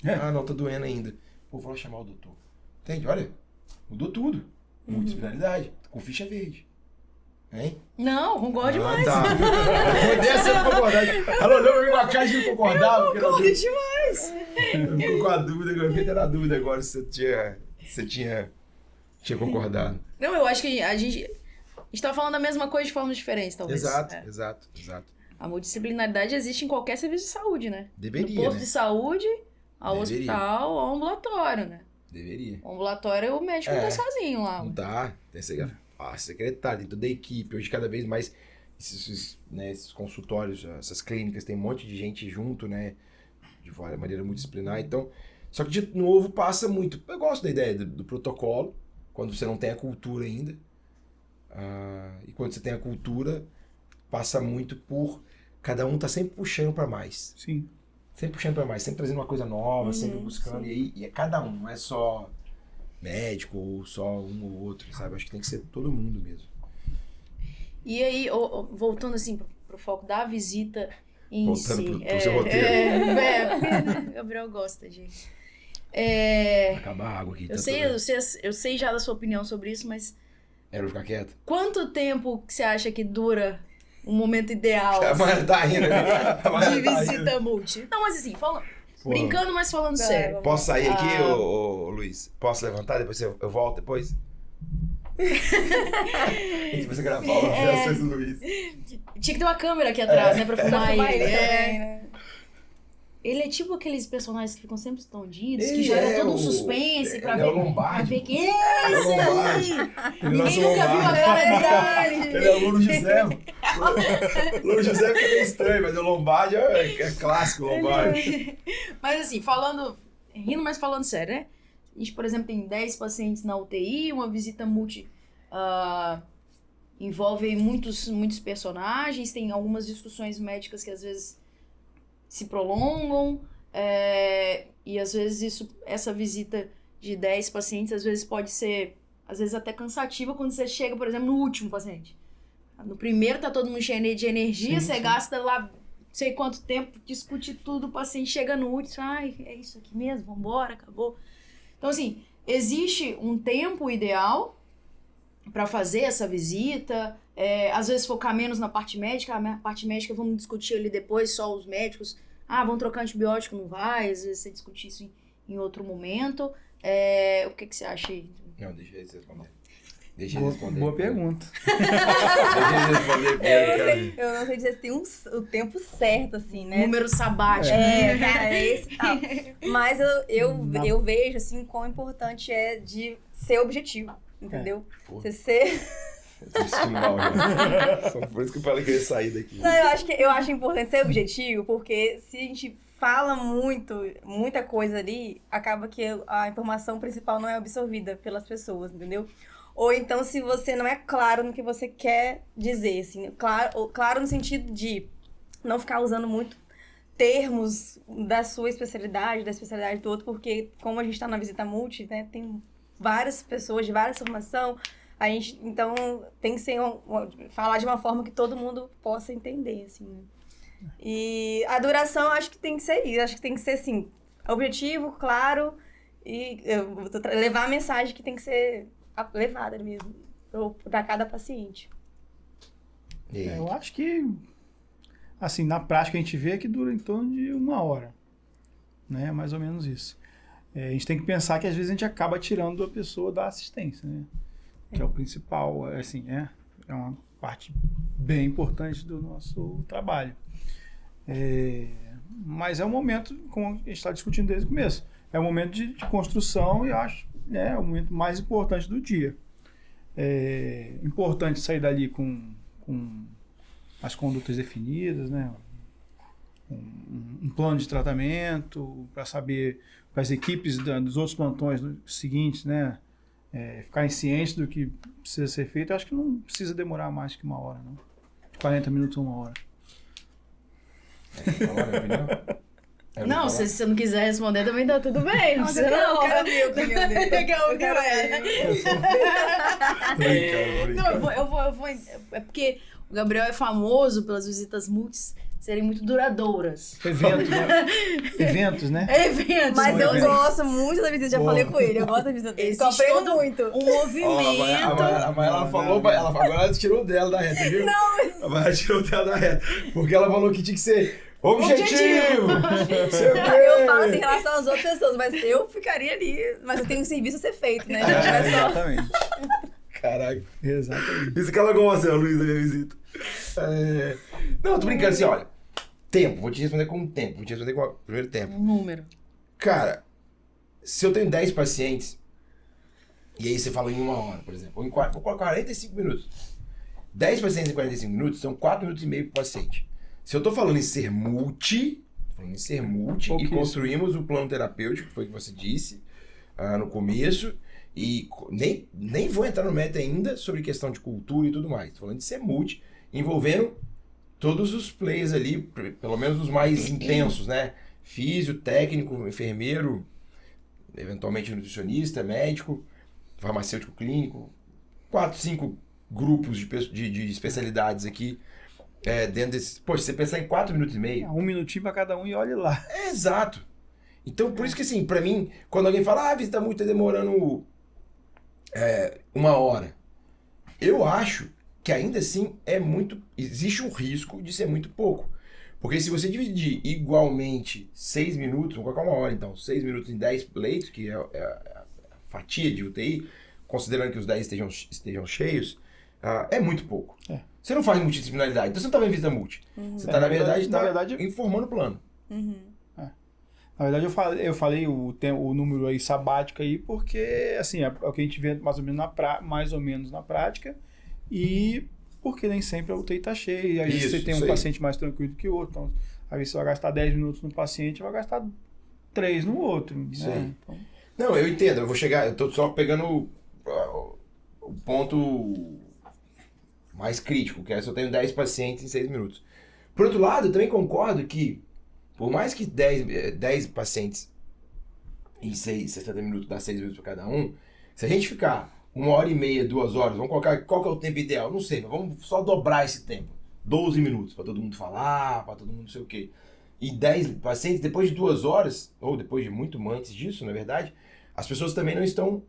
Não, tá doendo ainda. Pô, vou lá chamar o doutor. Entende? Olha, mudou tudo. Multidisciplinaridade, com ficha verde. Hein? Não, concordo demais. Tá. Dessa eu concordar. Ela olhou pra mim com a cara de concordar. Eu concordo demais. Eu fico com a dúvida, eu fiquei na dúvida agora se você tinha concordado. Não, eu acho que a gente tá falando a mesma coisa de formas diferentes, talvez. Exato. A multidisciplinaridade existe em qualquer serviço de saúde, né? Deveria, Do posto né? de saúde, ao Deveria. hospital, ao ambulatório, né? Deveria. O ambulatório, o médico não tá sozinho lá. Não tá. Tem secretário, tem toda a equipe. Hoje, cada vez mais, esses consultórios, essas clínicas, tem um monte de gente junto, né? De maneira multidisciplinar. Então, só que de novo passa muito. Eu gosto da ideia do protocolo, quando você não tem a cultura ainda. E quando você tem a cultura, passa muito por cada um tá sempre puxando para mais. Sim. Sempre puxando para mais, sempre trazendo uma coisa nova, sempre buscando. E é cada um, não é só médico ou só um ou outro, sabe? Acho que tem que ser todo mundo mesmo. E aí, voltando assim pro foco da visita em Voltando si. pro seu roteiro. Porque Gabriel gosta, gente. Acabar a água aqui. Eu sei já da sua opinião sobre isso, mas Era ficar quieto? quanto tempo que você acha que dura um momento ideal A Maia tá rindo. de visita multi? Não, mas assim, brincando, mas falando sério. Posso sair aqui, ô Luiz? Posso levantar? Depois eu volto depois? Se você gravar o reações do Luiz. Tinha que ter uma câmera aqui atrás, né? Pra filmar ele. Também, né? Ele é tipo aqueles personagens que ficam sempre escondidos, que Ele gera todo um o- suspense pra ele ver. é o Lombardi. Pra ver quem É é o esse Lombardi. aí. Ele Ninguém lança o nunca viu a Lombardi. cara dele. Ele é o Louro José. Louro José fica meio estranho, mas o Lombardi é clássico, o Lombardi. Mas assim, rindo, mas falando sério, né? A gente, por exemplo, tem 10 pacientes na UTI, uma visita multi envolve muitos personagens, tem algumas discussões médicas que às vezes se prolongam, e às vezes essa visita de 10 pacientes às vezes pode ser, às vezes até cansativa quando você chega, por exemplo, no último paciente. No primeiro tá todo mundo cheio de energia, você gasta lá não sei quanto tempo, discute tudo, o paciente chega no último, ai, é isso aqui mesmo, vambora, acabou. Então, assim, existe um tempo ideal para fazer essa visita, às vezes focar menos na parte médica, a parte médica vamos discutir ali depois, só os médicos, vão trocar antibiótico, não vai, às vezes você discute isso em outro momento. O que você acha aí? Não, deixa eles responder. Deixa eles responder. Boa pergunta. Deixa eles responder. Eu não sei dizer se tem o tempo certo, assim, né? Número sabático. Cara, é esse e tal. Mas eu vejo, assim, quão importante é de ser objetivo, entendeu? Porra. Você Eu tô me sentindo mal, já. Só por isso que eu falei que eu ia sair daqui. Não, eu acho importante ser objetivo, porque se a gente fala muita coisa ali, acaba que a informação principal não é absorvida pelas pessoas, entendeu? Ou então, se você não é claro no que você quer dizer, assim, claro no sentido de não ficar usando muito termos da sua especialidade, da especialidade do outro, porque como a gente está na visita multi, né, tem várias pessoas de várias formações, a gente, então, tem que ser falar de uma forma que todo mundo possa entender, assim, né? E a duração, acho que tem que ser isso, acho que tem que ser, assim, objetivo, claro, e levar a mensagem que tem que ser levada mesmo para cada paciente. Eu acho que, assim, na prática a gente vê que dura em torno de 1 hora, né? Mais ou menos isso. A gente tem que pensar que às vezes a gente acaba tirando a pessoa da assistência, né? Que é o principal, assim, é uma parte bem importante do nosso trabalho. Mas é um momento, como a gente está discutindo desde o começo, é um momento de construção e acho, né, é o momento mais importante do dia. É importante sair dali com as condutas definidas, né? Um plano de tratamento para saber para as equipes dos outros plantões seguintes, né? Ficarem cientes do que precisa ser feito. Eu acho que não precisa demorar mais que 1 hora, não. 40 minutos ou 1 hora. Não, se você não quiser responder, também tá tudo bem. Não precisa não. Eu quero ver a opinião dele. Não, eu vou. É porque o Gabriel é famoso pelas visitas multis serem muito duradouras. Eventos, né? Eventos. Mas eu gosto muito da visita, já falei com ele, eu gosto da visita dele. Eu aprendo muito. Um movimento. A Mayela falou, agora ela tirou dela da reta, viu? Não. A Mayela tirou dela da reta. Porque ela falou que tinha que ser objetivo! Eu falo assim em relação às outras pessoas, mas eu ficaria ali. Mas eu tenho um serviço a ser feito, né? Exatamente. Caraca. Exatamente. Isso que ela gosta, Luiz, da minha visita. Não, eu tô brincando assim, olha. Tempo, vou te responder com tempo. Vou te responder com o primeiro tempo. Um número. Cara, se eu tenho 10 pacientes, e aí você fala em 1 hora, por exemplo, ou em 45 minutos. 10 pacientes em 45 minutos são 4 minutos e meio por paciente. Se eu tô falando em ser multi e construímos o plano terapêutico, que foi o que você disse no começo, e nem vou entrar no meta ainda sobre questão de cultura e tudo mais. Tô falando de ser multi, envolvendo todos os players ali, pelo menos os mais intensos, né? Físio, técnico, enfermeiro, eventualmente nutricionista, médico, farmacêutico clínico, 4, 5 grupos de especialidades aqui. Dentro desses... Poxa, você pensar em 4 minutos e meio... 1 minutinho pra cada um e olhe lá. Exato. Então, por isso que assim, pra mim, quando alguém fala, a visita multi tá demorando 1 hora. Eu acho que ainda assim existe um risco de ser muito pouco. Porque se você dividir igualmente 6 minutos, vamos colocar 1 hora então, 6 minutos em 10 leitos, que é a fatia de UTI, considerando que os 10 estejam cheios, é muito pouco. Você não faz multidisciplinaridade, então você não tá vendo visita multi. Você tá, na verdade, informando o plano. Na verdade, eu falei o número aí sabático aí, porque assim, é o que a gente vê mais ou menos na prática, e porque nem sempre a UTI está cheia, e às vezes você tem um paciente mais tranquilo que o outro, então às vezes você vai gastar 10 minutos no paciente e vai gastar 3 no outro. Isso né? aí. Então... Não, eu entendo, eu tô só pegando o ponto mais crítico, que é se eu tenho 10 pacientes em 6 minutos. Por outro lado, eu também concordo que, por mais que 10 pacientes em 60 minutos dá 6 minutos para cada um, se a gente ficar 1h30, 2 horas, vamos colocar qual que é o tempo ideal? Não sei, mas vamos só dobrar esse tempo. 12 minutos, para todo mundo falar, para todo mundo não sei o quê. E 10 pacientes, depois de 2 horas, ou depois de muito antes disso, na verdade, as pessoas também não estão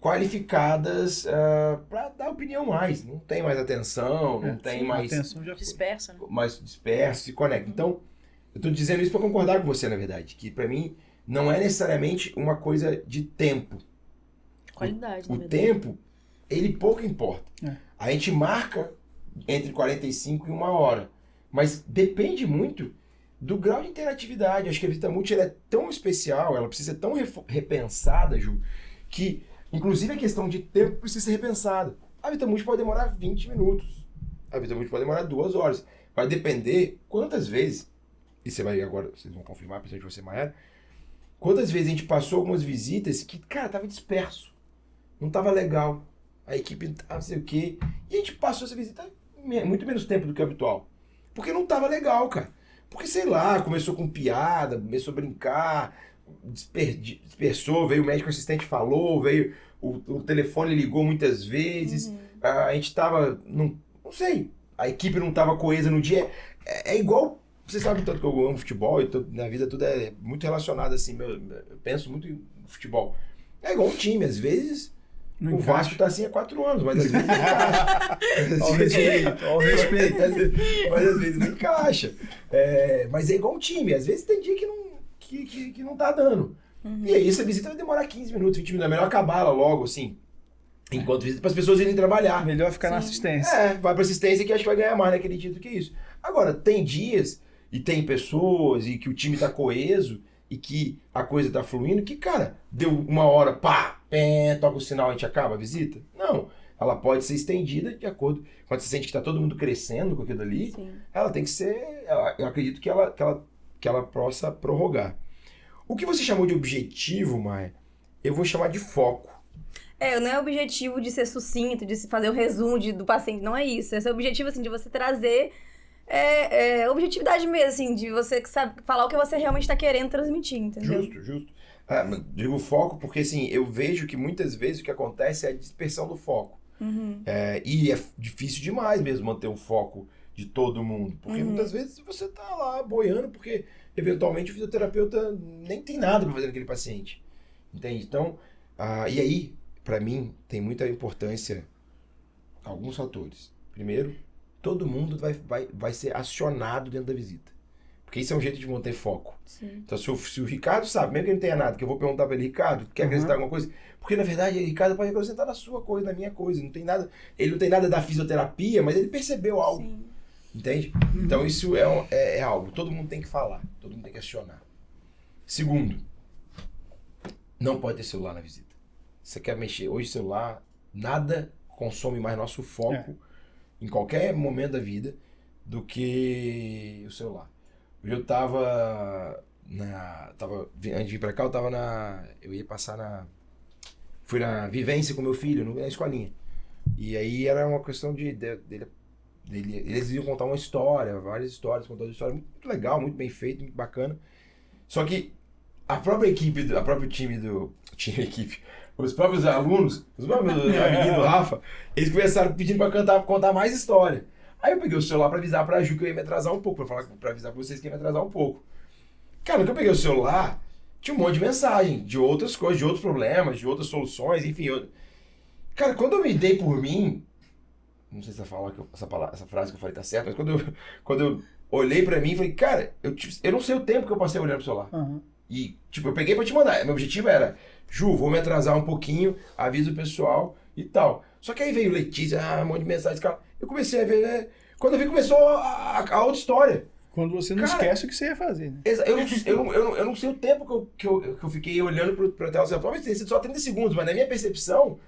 qualificadas para dar opinião mais. Não tem mais atenção, não tem mais... Atenção já foi. Dispersa, né? Mais disperso, se conecta. Então, eu estou dizendo isso para concordar com você, na verdade, que para mim não é necessariamente uma coisa de tempo. Qualidade, O na verdade. tempo, ele pouco importa. É. A gente marca entre 45 e 1 hora, mas depende muito do grau de interatividade. Acho que a visita multi ela é tão especial, ela precisa ser tão repensada, Ju, que inclusive a questão de tempo precisa ser repensada. A visita multi pode demorar 20 minutos, a visita multi pode demorar 2 horas. Vai depender quantas vezes, e você vai agora, vocês vão confirmar, principalmente você, Maiara, quantas vezes a gente passou algumas visitas que, cara, tava disperso, não tava legal, a equipe não tava não sei o quê, e a gente passou essa visita muito menos tempo do que o habitual, porque não tava legal, cara. Porque, sei lá, começou com piada, começou a brincar, dispersou, veio o médico assistente falou, veio o telefone ligou muitas vezes, a gente tava, não sei, a equipe não tava coesa no dia. É igual, você sabe tanto que eu amo futebol e na vida tudo é muito relacionado assim, eu penso muito em futebol. É igual um time, às vezes Não o encaixa. Vasco tá assim há 4 anos, mas às vezes não encaixa. Ó o respeito, ó o respeito. Mas às vezes não encaixa. Mas é igual um time, às vezes tem dia que não tá dando. E aí essa visita vai demorar 15 minutos, 20 minutos. É melhor acabar ela logo, assim, enquanto visita, para as pessoas irem trabalhar. Melhor ficar na assistência. Vai pra assistência que acho que vai ganhar mais naquele dia do que isso. Agora, tem dias e tem pessoas e que o time tá coeso e que a coisa tá fluindo, que, cara, deu 1 hora, pá, toca o sinal e a gente acaba a visita? Não. Ela pode ser estendida de acordo... Quando você sente que tá todo mundo crescendo com aquilo ali, Sim. ela tem que ser... Eu acredito que ela possa prorrogar. O que você chamou de objetivo, Maia, eu vou chamar de foco. Não é o objetivo de ser sucinto, de se fazer o resumo do paciente, não é isso. Esse é o objetivo, assim, de você trazer objetividade mesmo, assim, de você sabe, falar o que você realmente está querendo transmitir, entendeu? Justo. Digo foco porque, assim, eu vejo que muitas vezes o que acontece é a dispersão do foco. E é difícil demais mesmo manter o foco de todo mundo, porque muitas vezes você tá lá boiando, porque eventualmente o fisioterapeuta nem tem nada para fazer naquele paciente, entende? Então, e aí, para mim, tem muita importância alguns fatores. Primeiro, todo mundo vai ser acionado dentro da visita, porque isso é um jeito de manter foco. Sim. Então, se o Ricardo sabe, mesmo que ele não tenha nada, que eu vou perguntar para ele, Ricardo, quer acrescentar alguma coisa? Porque, na verdade, o Ricardo pode acrescentar na sua coisa, na minha coisa. Ele não tem nada da fisioterapia, mas ele percebeu algo. Sim. Entende? Então, isso é algo. Todo mundo tem que falar. Todo mundo tem que acionar. Segundo, não pode ter celular na visita. Você quer mexer hoje celular, nada consome mais nosso foco em qualquer momento da vida do que o celular. Hoje eu antes de vir pra cá, eu ia passar fui na vivência com meu filho, na escolinha. E aí era uma questão eles iam contar uma história, várias histórias, contando uma história muito legal, muito bem feito, muito bacana. Só que a própria equipe, os próprios alunos, os próprios amiguinhos do Rafa, eles começaram pedindo pra contar mais história. Aí eu peguei o celular pra avisar pra Ju que eu ia me atrasar um pouco, pra avisar pra vocês que ia me atrasar um pouco. Cara, quando eu peguei o celular, tinha um monte de mensagem, de outras coisas, de outros problemas, de outras soluções, enfim. Cara, quando eu me dei por mim, não sei se essa frase que eu falei tá certa, mas quando eu olhei pra mim, falei, cara, eu não sei o tempo que eu passei olhando pro celular. E, eu peguei pra te mandar. Meu objetivo era, Ju, vou me atrasar um pouquinho, aviso o pessoal e tal. Só que aí veio Letícia, um monte de mensagem, cara. Eu comecei a ver, quando eu vi, começou a outra história. Quando você não esquece o que você ia fazer, né? Eu não sei o tempo que eu fiquei olhando pro tela celular. Talvez tenha sido só 30 segundos, mas na minha percepção,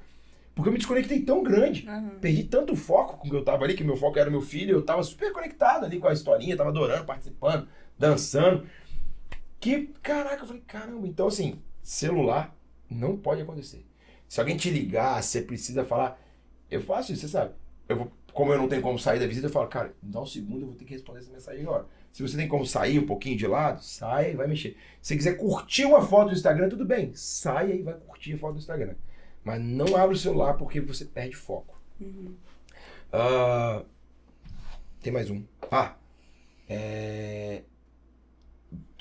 porque eu me desconectei tão grande, perdi tanto foco com o que eu tava ali, que meu foco era meu filho, eu tava super conectado ali com a historinha, tava adorando, participando, dançando, que, caraca, eu falei, caramba, então assim, celular não pode acontecer. Se alguém te ligar, você precisa falar, eu faço isso, você sabe. Como eu não tenho como sair da visita, eu falo, cara, dá um segundo, eu vou ter que responder essa mensagem agora. Se você tem como sair um pouquinho de lado, sai e vai mexer. Se você quiser curtir uma foto do Instagram, tudo bem, sai e vai curtir a foto do Instagram. Mas não abre o celular porque você perde foco. Tem mais um.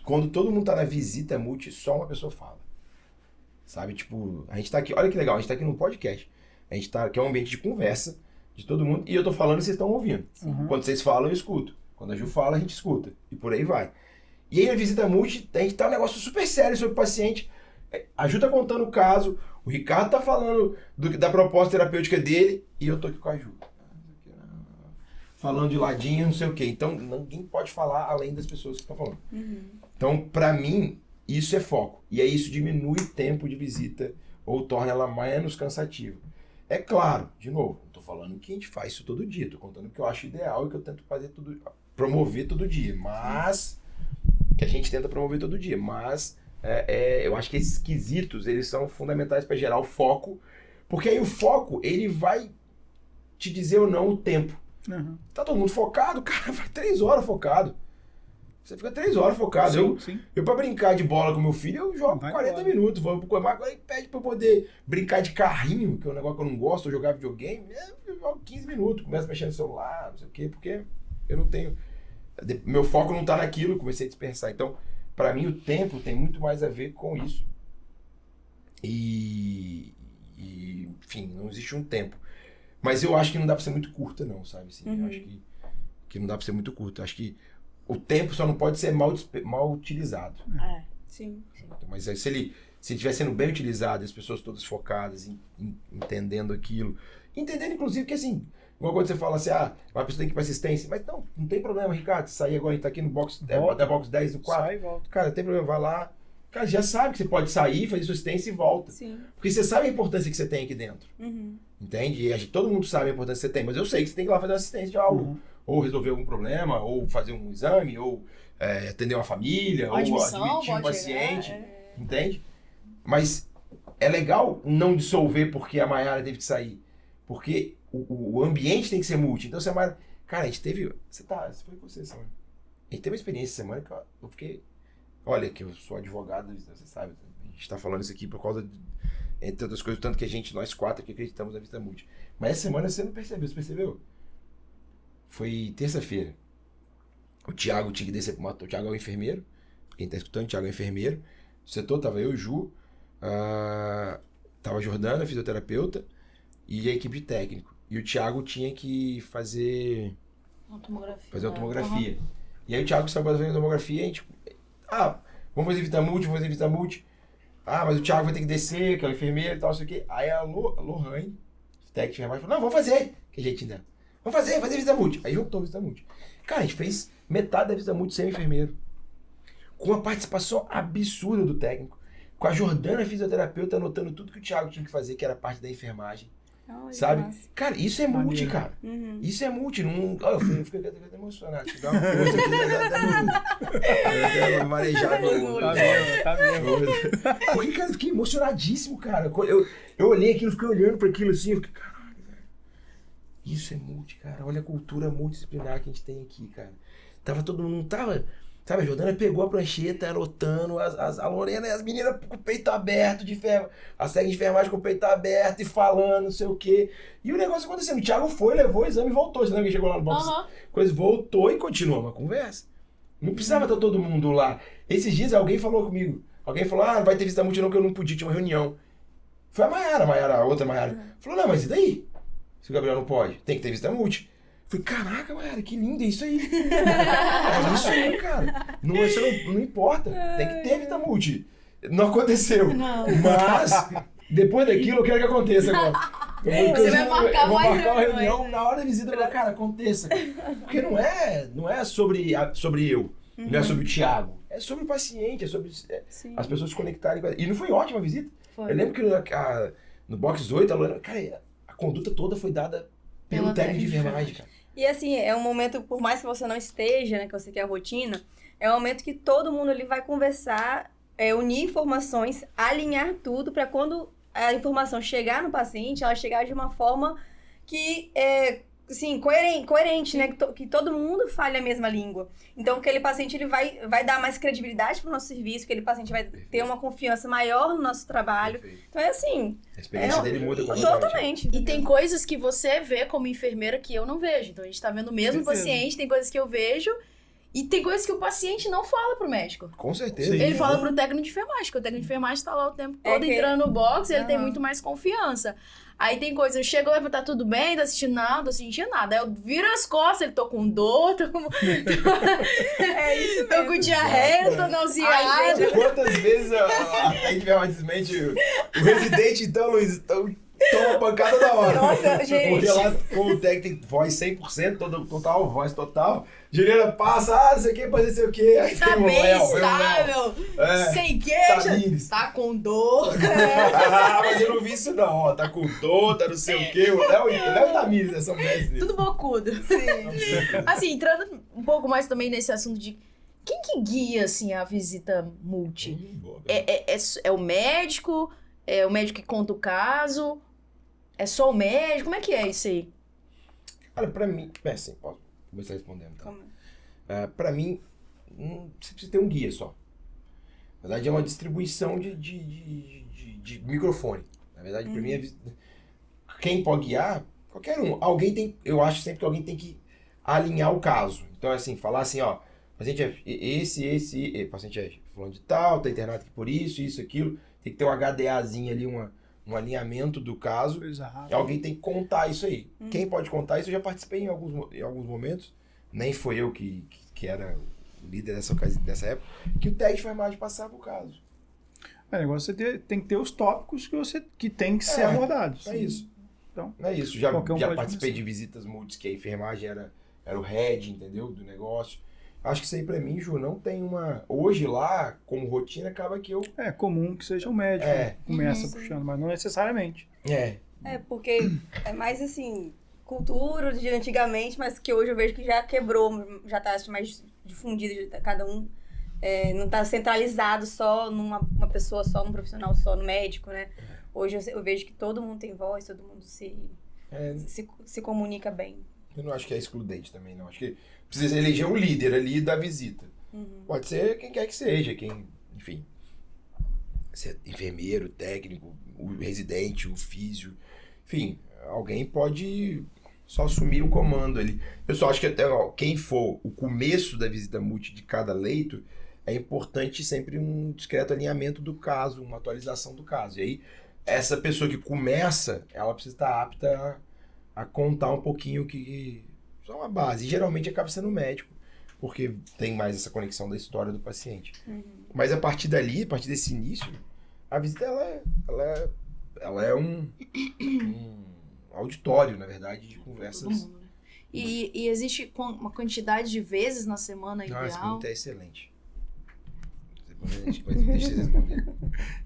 Quando todo mundo tá na visita multi, só uma pessoa fala. Sabe, tipo, a gente tá aqui, olha que legal, a gente tá aqui num podcast. A gente tá aqui, é um ambiente de conversa de todo mundo, e eu tô falando e vocês estão ouvindo. Quando vocês falam, eu escuto. Quando a Ju fala, a gente escuta. E por aí vai. E aí na visita multi, a gente tá um negócio super sério sobre o paciente. A Ju tá contando o caso, o Ricardo tá falando da proposta terapêutica dele, e eu tô aqui com a Ju. Falando de ladinho, não sei o quê. Então, ninguém pode falar além das pessoas que estão falando. Então, pra mim, isso é foco. E aí isso diminui o tempo de visita ou torna ela menos cansativa. É claro, de novo, não tô falando que a gente faz isso todo dia. Tô contando o que eu acho ideal e que eu tento promover todo dia. Mas, que a gente tenta promover todo dia. Mas, eu acho que esses quesitos, eles são fundamentais para gerar o foco. Porque aí o foco, ele vai te dizer ou não o tempo. Tá todo mundo focado, cara, vai 3 horas focado. Você fica 3 horas focado. Eu pra brincar de bola com meu filho, eu jogo 40 minutos. Vou pro Coimar, agora ele pede pra eu poder brincar de carrinho, que é um negócio que eu não gosto, ou jogar videogame. Eu jogo 15 minutos, começo a mexer no celular, não sei o quê, porque eu não tenho... Meu foco não tá naquilo, comecei a dispersar. Então, pra mim, o tempo tem muito mais a ver com isso. Enfim, não existe um tempo. Mas eu acho que não dá pra ser muito curta, não, sabe? Assim, eu acho que não dá pra ser muito curta. Eu acho que o tempo só não pode ser mal utilizado. Sim. Mas se ele estiver sendo bem utilizado, as pessoas todas focadas, entendendo aquilo. Entendendo, inclusive, que assim, igual quando você fala assim, a pessoa tem que ir pra assistência. Mas não tem problema, Ricardo, sair agora, a gente tá aqui no box, até box 10 do quarto. Sai e volta. Cara, não tem problema, vai lá. Cara, já sabe que você pode sair, fazer sua assistência e volta. Sim. Porque você sabe a importância que você tem aqui dentro. Entende? E todo mundo sabe a importância que você tem, mas eu sei que você tem que ir lá fazer uma assistência de algo. Ou resolver algum problema, ou fazer um exame, ou atender uma família, ou admitir um paciente, entende? Mas é legal não dissolver porque a Mayara teve que sair, porque o ambiente tem que ser multi. Então, se a Mayara... Cara, a gente teve... Você foi com você semana. A gente teve uma experiência essa semana que eu fiquei... Olha, que eu sou advogado, você sabe, a gente tá falando isso aqui por causa, entre outras coisas, tanto que nós 4 aqui acreditamos na visita multi. Mas essa semana você não percebeu, você percebeu? Foi terça-feira. O Thiago tinha que descer pro motor. O Thiago é o enfermeiro. Quem tá escutando, o Thiago é o enfermeiro. No setor tava eu e o Ju. Tava a Jordana, fisioterapeuta. E a equipe de técnico. E o Thiago tinha que fazer uma tomografia. E aí o Thiago saiu fazendo tomografia e a gente... vamos fazer visita multi. Mas o Thiago vai ter que descer, que é o enfermeiro e tal, não sei o quê. Aí a Lohane, técnico de enfermagem, falou, não, vamos fazer. Que a gente ainda... Vamos fazer visita multi. Aí juntou a visita multi. Cara, a gente fez metade da visita multi sem enfermeiro. Com uma participação absurda do técnico. Com a Jordana, fisioterapeuta, anotando tudo que o Thiago tinha que fazer, que era parte da enfermagem. Sabe? Nossa. Cara, isso é multi, cara. Isso é multi. Não... Eu fiquei até emocionado. Dá uma força aqui, até marejado. Tá mesmo. Porque, cara, eu fiquei emocionadíssimo, cara. Eu olhei aquilo, fiquei olhando para aquilo assim, eu fiquei, caralho, velho. Isso é multi, cara. Olha a cultura multidisciplinar que a gente tem aqui, cara. Tava todo mundo, sabe, a Jordana pegou a prancheta, anotando, a Lorena e as meninas com o peito aberto, a técnica de enfermagem com o peito aberto e falando, não sei o quê. E o negócio acontecendo. O Thiago foi, levou o exame e voltou. Você lembra que chegou lá no box? Coisa, voltou e continuou uma conversa. Não precisava estar todo mundo lá. Esses dias alguém falou comigo. Alguém falou, não vai ter visita multi não, que eu não podia, tinha uma reunião. Foi a outra Mayara. Falou, não, mas e daí? Se o Gabriel não pode, tem que ter visita multi. Falei, caraca, Mayara, que lindo, é isso aí. É isso aí, cara. Não importa, tem que ter visita multi. Não aconteceu. Não. Mas, depois daquilo, eu quero que aconteça agora. Você vai marcar eu vou mais marcar uma reuniões, reunião né? na hora da visita, eu falo, cara, aconteça. Porque não é sobre eu, não é sobre o Thiago, é sobre o paciente, é sobre Sim. as pessoas se conectarem com ela. E não foi ótima a visita. Foi. Eu lembro que no box 8, a Luana, cara, a conduta toda foi dada pelo Pela técnico de técnica de enfermagem, cara. E assim, é um momento, por mais que você não esteja, né, que você quer a rotina, é um momento que todo mundo ali vai conversar, unir informações, alinhar tudo para quando a informação chegar no paciente, ela chegar de uma forma que assim, coerente, né? Que todo mundo fale a mesma língua. Então, aquele paciente ele vai dar mais credibilidade para o nosso serviço, aquele paciente vai ter uma confiança maior no nosso trabalho. Perfeito. Então, é assim... A experiência dele muda completamente. Totalmente. E tem coisas que você vê como enfermeira que eu não vejo. Então a gente tá vendo o mesmo Certeza. paciente, tem coisas que eu vejo e tem coisas que o paciente não fala pro médico. Com certeza. Sim. Ele fala pro técnico de enfermagem, porque o técnico de enfermagem tá lá o tempo todo que- entrando no box e ele tem Aham. muito mais confiança. Aí tem coisa, eu chego lá e tá tudo bem, tá assistindo nada, não tô sentindo nada. Aí eu viro as costas, ele tô com dor, tô com isso tô com diarreia, tô Ai, nauseada. gente, Quantas vezes a técnica desmente o residente, então, Luiz, toma pancada da hora. Nossa, gente. Porque lá, como o técnico tem voz 100%, total, voz total, Juliana passa, não sei o que, fazer sei o que, aí Tá tem o bem Léo, estável, É, sem queixa, Tamires. tá com dor. Ah, mas eu não vi isso não, ó, tá com dor, tá não sei o que, o Léo e Tamires, né, são mestres. Tudo bocudo. Assim, entrando um pouco mais também nesse assunto de quem que guia, assim, a visita multi? Boa, É o médico? É o médico que conta o caso? É só o médico? Como é que é isso aí? Cara, pra mim, assim, posso começar respondendo, então. Pra mim, você precisa ter um guia só. Na verdade, é uma distribuição de microfone. Na verdade, pra mim, quem pode guiar, qualquer um. Eu acho sempre que alguém tem que alinhar o caso. Então, assim, falar assim, ó, paciente é paciente é fulano de tal, tá internado aqui por isso, aquilo. Tem que ter um HDAzinho ali, um alinhamento do caso. Coisa rápida. E alguém tem que contar isso aí. Quem pode contar isso, eu já participei em alguns momentos. Nem foi eu que era o líder dessa época, que o técnico de enfermagem passava o caso. O negócio tem que ter os tópicos que tem que ser abordados. É isso. Então, É isso. Já qualquer um pode participei começar. de visitas multis, que a enfermagem era o head, entendeu? Do negócio. Acho que isso aí pra mim, Ju, não tem uma... Hoje lá, como rotina, acaba que eu... é comum que seja o médico que começa puxando, mas não necessariamente. Porque é mais assim, cultura de antigamente, mas que hoje eu vejo que já quebrou, já tá mais difundido, cada um não tá centralizado só numa pessoa só, num profissional só, no médico, né? Hoje eu vejo que todo mundo tem voz, todo mundo se comunica bem. Eu não acho que é excludente também, não. Acho que precisa eleger um líder ali da visita. Pode ser quem quer que seja, enfim, ser enfermeiro, técnico, o residente, o físio, enfim, alguém pode só assumir o comando ali. Pessoal, acho que até quem for o começo da visita multi de cada leito, é importante sempre um discreto alinhamento do caso, uma atualização do caso. E aí, essa pessoa que começa, ela precisa estar apta a contar um pouquinho só uma base. E geralmente acaba sendo o médico, porque tem mais essa conexão da história do paciente. Mas a partir dali, a partir desse início, a visita ela é um auditório, na verdade, de conversas. Todo mundo, né? E existe uma quantidade de vezes na semana Não, essa ideal? pergunta é excelente. Deixa eles responder.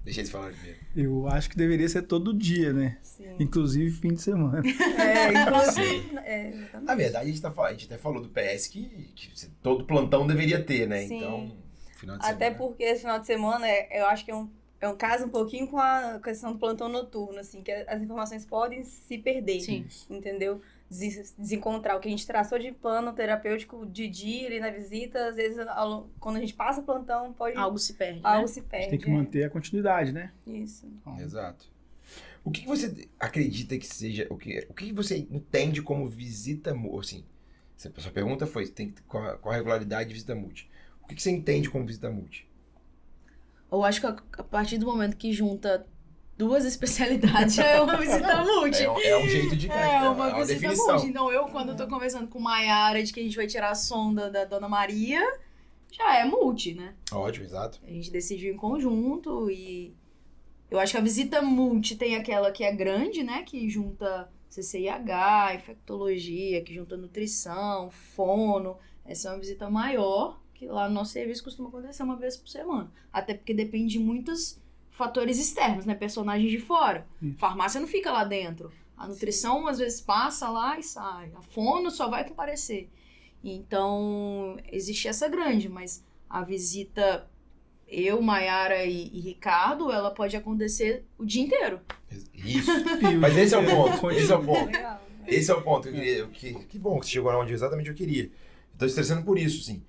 Deixa eles falarem primeiro. Eu acho que deveria ser todo dia, né? Sim. Inclusive fim de semana. Inclusive. Na verdade, a gente até falou do PS que todo plantão deveria ter, né? Sim. Então, final de Até semana. porque esse final de semana eu acho que é um caso um pouquinho com a questão do plantão noturno, assim, que as informações podem se perder. Sim. Entendeu? Desencontrar o que a gente traçou de plano terapêutico de dia ali na visita, às vezes quando a gente passa o plantão, Algo se perde, algo né? se A perde. gente tem que manter a continuidade, né? Isso. Exato. O que você acredita que seja... O que você entende como visita multi? Assim, a sua pergunta foi qual a regularidade de visita multi. O que você entende como visita multi? Eu acho que a partir do momento que junta duas especialidades já é uma visita multi. É um jeito de... É uma visita definição. multi. Então, quando eu tô conversando com Maiara de que a gente vai tirar a sonda da Dona Maria, já é multi, né? Ótimo, exato. A gente decidiu em conjunto e Eu acho que a visita multi tem aquela que é grande, né? Que junta CCIH, infectologia, que junta nutrição, fono. Essa é uma visita maior, que lá no nosso serviço costuma acontecer uma vez por semana. Até porque depende de muitos fatores externos, né? Personagens de fora. Farmácia não fica lá dentro. A nutrição, às vezes, passa lá e sai. A fono só vai comparecer. Então, existe essa grande, mas a visita, eu, Maiara e Ricardo, ela pode acontecer o dia inteiro. Isso. Mas esse é o ponto. Esse é o ponto. Legal. Esse é o ponto. Que bom que você chegou onde exatamente eu queria. Estou estressando por isso, sim.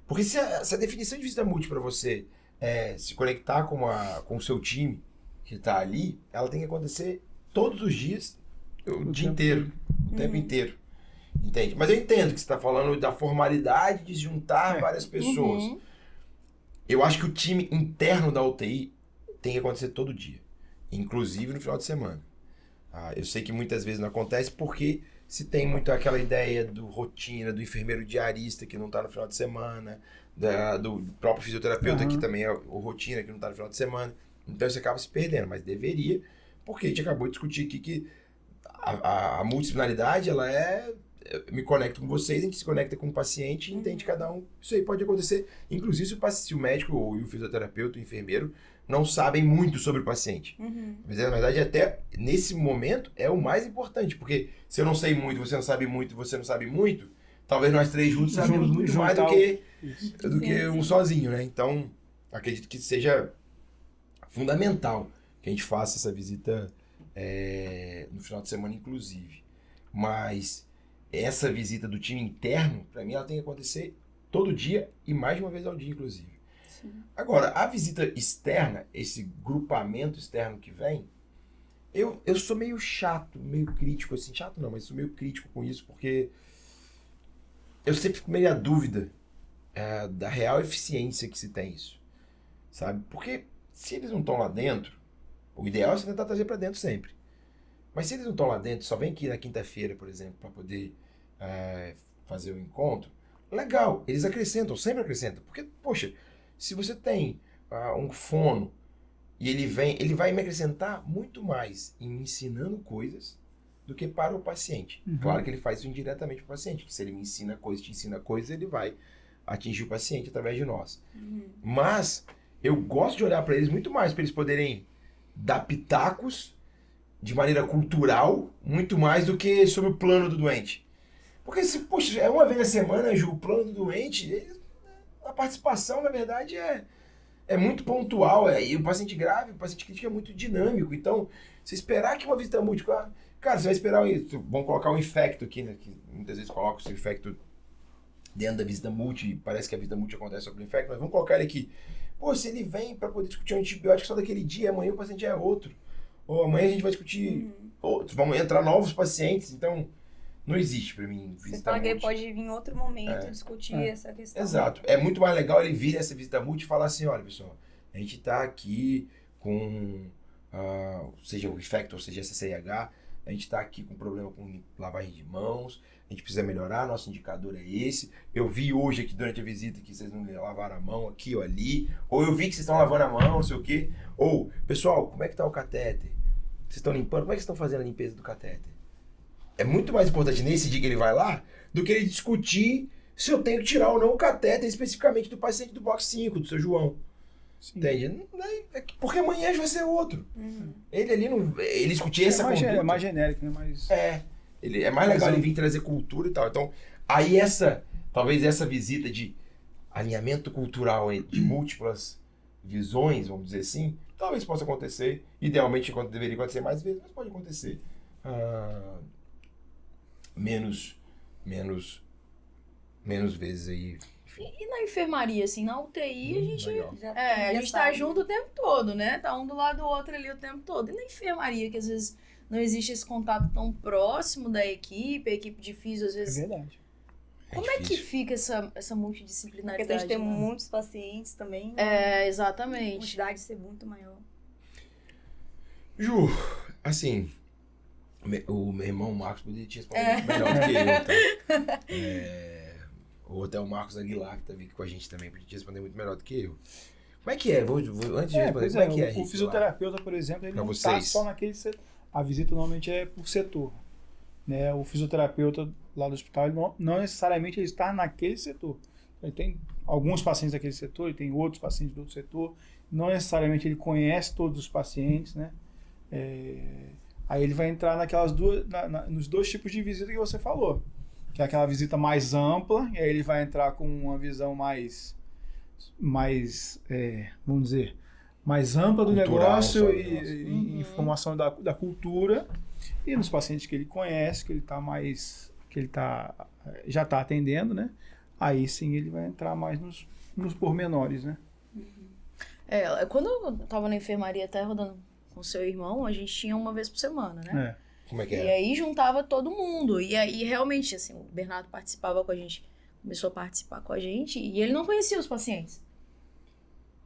Porque se a definição de visita multi para você é se conectar com o seu time que está ali, ela tem que acontecer todos os dias, o dia inteiro, o tempo inteiro. Entende? Mas eu entendo que você está falando da formalidade de juntar várias pessoas. Eu acho que o time interno da UTI tem que acontecer todo dia, inclusive no final de semana. Eu sei que muitas vezes não acontece porque se tem muito aquela ideia do rotina, do enfermeiro diarista que não está no final de semana, do próprio fisioterapeuta que também é o rotina que não está no final de semana. Então você acaba se perdendo, mas deveria, porque a gente acabou de discutir aqui que a multidisciplinaridade, ela me conecto com vocês, a gente se conecta com o paciente e entende cada um. Isso aí pode acontecer, inclusive se o médico ou o fisioterapeuta, o enfermeiro, não sabem muito sobre o paciente. Mas na verdade, até nesse momento, é o mais importante, porque se eu não sei muito, você não sabe muito, você não sabe muito, talvez nós três juntos sabemos muito mais do que um sozinho, né? Então, acredito que seja fundamental que a gente faça essa visita no final de semana, inclusive. Mas essa visita do time interno, para mim, ela tem que acontecer todo dia e mais de uma vez ao dia, inclusive. Sim. Agora, a visita externa, esse grupamento externo que vem, eu sou meio chato, meio crítico, assim, chato não, mas sou meio crítico com isso, porque eu sempre fico meio à dúvida da real eficiência que se tem isso, sabe? Porque se eles não estão lá dentro, o ideal é você tentar trazer para dentro sempre. Mas se eles não estão lá dentro, só vem aqui na quinta-feira, por exemplo, para poder fazer o encontro, legal, eles acrescentam, sempre acrescentam. Porque, poxa, se você tem um fono e ele vai me acrescentar muito mais em me ensinando coisas do que para o paciente. Claro que ele faz isso indiretamente para o paciente, que se ele me ensina coisas, te ensina coisas, ele vai atingir o paciente através de nós. Mas eu gosto de olhar para eles muito mais, para eles poderem dar pitacos de maneira cultural, muito mais do que sobre o plano do doente. Porque, poxa, é uma vez na semana, Ju, o plano do doente, a participação, na verdade, é muito pontual. E o paciente grave, o paciente crítico é muito dinâmico. Então, se esperar que uma visita múltipla... Cara, você vai esperar... Vamos colocar um infecto aqui, né? Que muitas vezes coloca o infecto dentro da visita multi, parece que a visita multi acontece sobre o infecto, mas vamos colocar ele aqui. Pô, se ele vem para poder discutir um antibiótico só daquele dia, amanhã o paciente é outro. Ou amanhã a gente vai discutir outros, vão entrar novos pacientes, então não existe para mim visita multi. Você fala que ele pode vir em outro momento discutir essa questão. Exato. É muito mais legal ele vir nessa visita multi e falar assim, olha pessoal, a gente está aqui com, seja o infecto ou seja a CCIH, a gente está aqui com problema com lavagem de mãos, a gente precisa melhorar, nosso indicador é esse. Eu vi hoje aqui durante a visita que vocês não lavaram a mão aqui ou ali, ou eu vi que vocês estão lavando a mão, não sei o quê. Ou, pessoal, como é que tá o catéter? Vocês estão limpando? Como é que vocês estão fazendo a limpeza do catéter? É muito mais importante nesse dia que ele vai lá do que ele discutir se eu tenho que tirar ou não o catéter especificamente do paciente do box 5, do seu João. Sim. Entende? Porque amanhã vai ser outro. Ele ali não. Ele discutir essa conduta. É mais genérico, né? Ele é mais legal ele vir trazer cultura e tal. Então, aí talvez essa visita de alinhamento cultural de múltiplas visões, vamos dizer assim, talvez possa acontecer. Idealmente deveria acontecer mais vezes, mas pode acontecer menos vezes aí. E na enfermaria, assim, na UTI, a gente tá junto o tempo todo, né? Tá um do lado do outro ali o tempo todo. E na enfermaria, que às vezes não existe esse contato tão próximo da equipe, a equipe de físio, às vezes... É verdade. Como é que fica essa multidisciplinaridade? Porque a gente tem muitos pacientes também. Exatamente. A quantidade ser muito maior. Ju, assim... O meu irmão Marcos poderia te responder muito melhor do que eu, tá? Ou até o Marcos Aguilar, que tá aqui com a gente também, podia te responder muito melhor do que eu. Como é que é? Antes de responder, Pois como é que é, o Rick, fisioterapeuta, por exemplo, ele Pra não está vocês. só naquele setor. A visita normalmente é por setor. Né? O fisioterapeuta lá do hospital, ele não necessariamente ele está naquele setor. Ele tem alguns pacientes daquele setor, ele tem outros pacientes do outro setor. Não necessariamente ele conhece todos os pacientes, né? Aí ele vai entrar nos dois tipos de visita que você falou. Que é aquela visita mais ampla, e aí ele vai entrar com uma visão mais vamos dizer, mais ampla do Cultural, negócio só do e negócio. informação da cultura. E nos pacientes que ele conhece, que ele já está atendendo, né? Aí sim ele vai entrar mais nos pormenores, né? Quando eu tava na enfermaria até rodando com seu irmão, a gente tinha uma vez por semana, né? Como é que E é? aí juntava todo mundo. E aí realmente, assim, o Bernardo participava com a gente, começou a participar com a gente, e ele não conhecia os pacientes.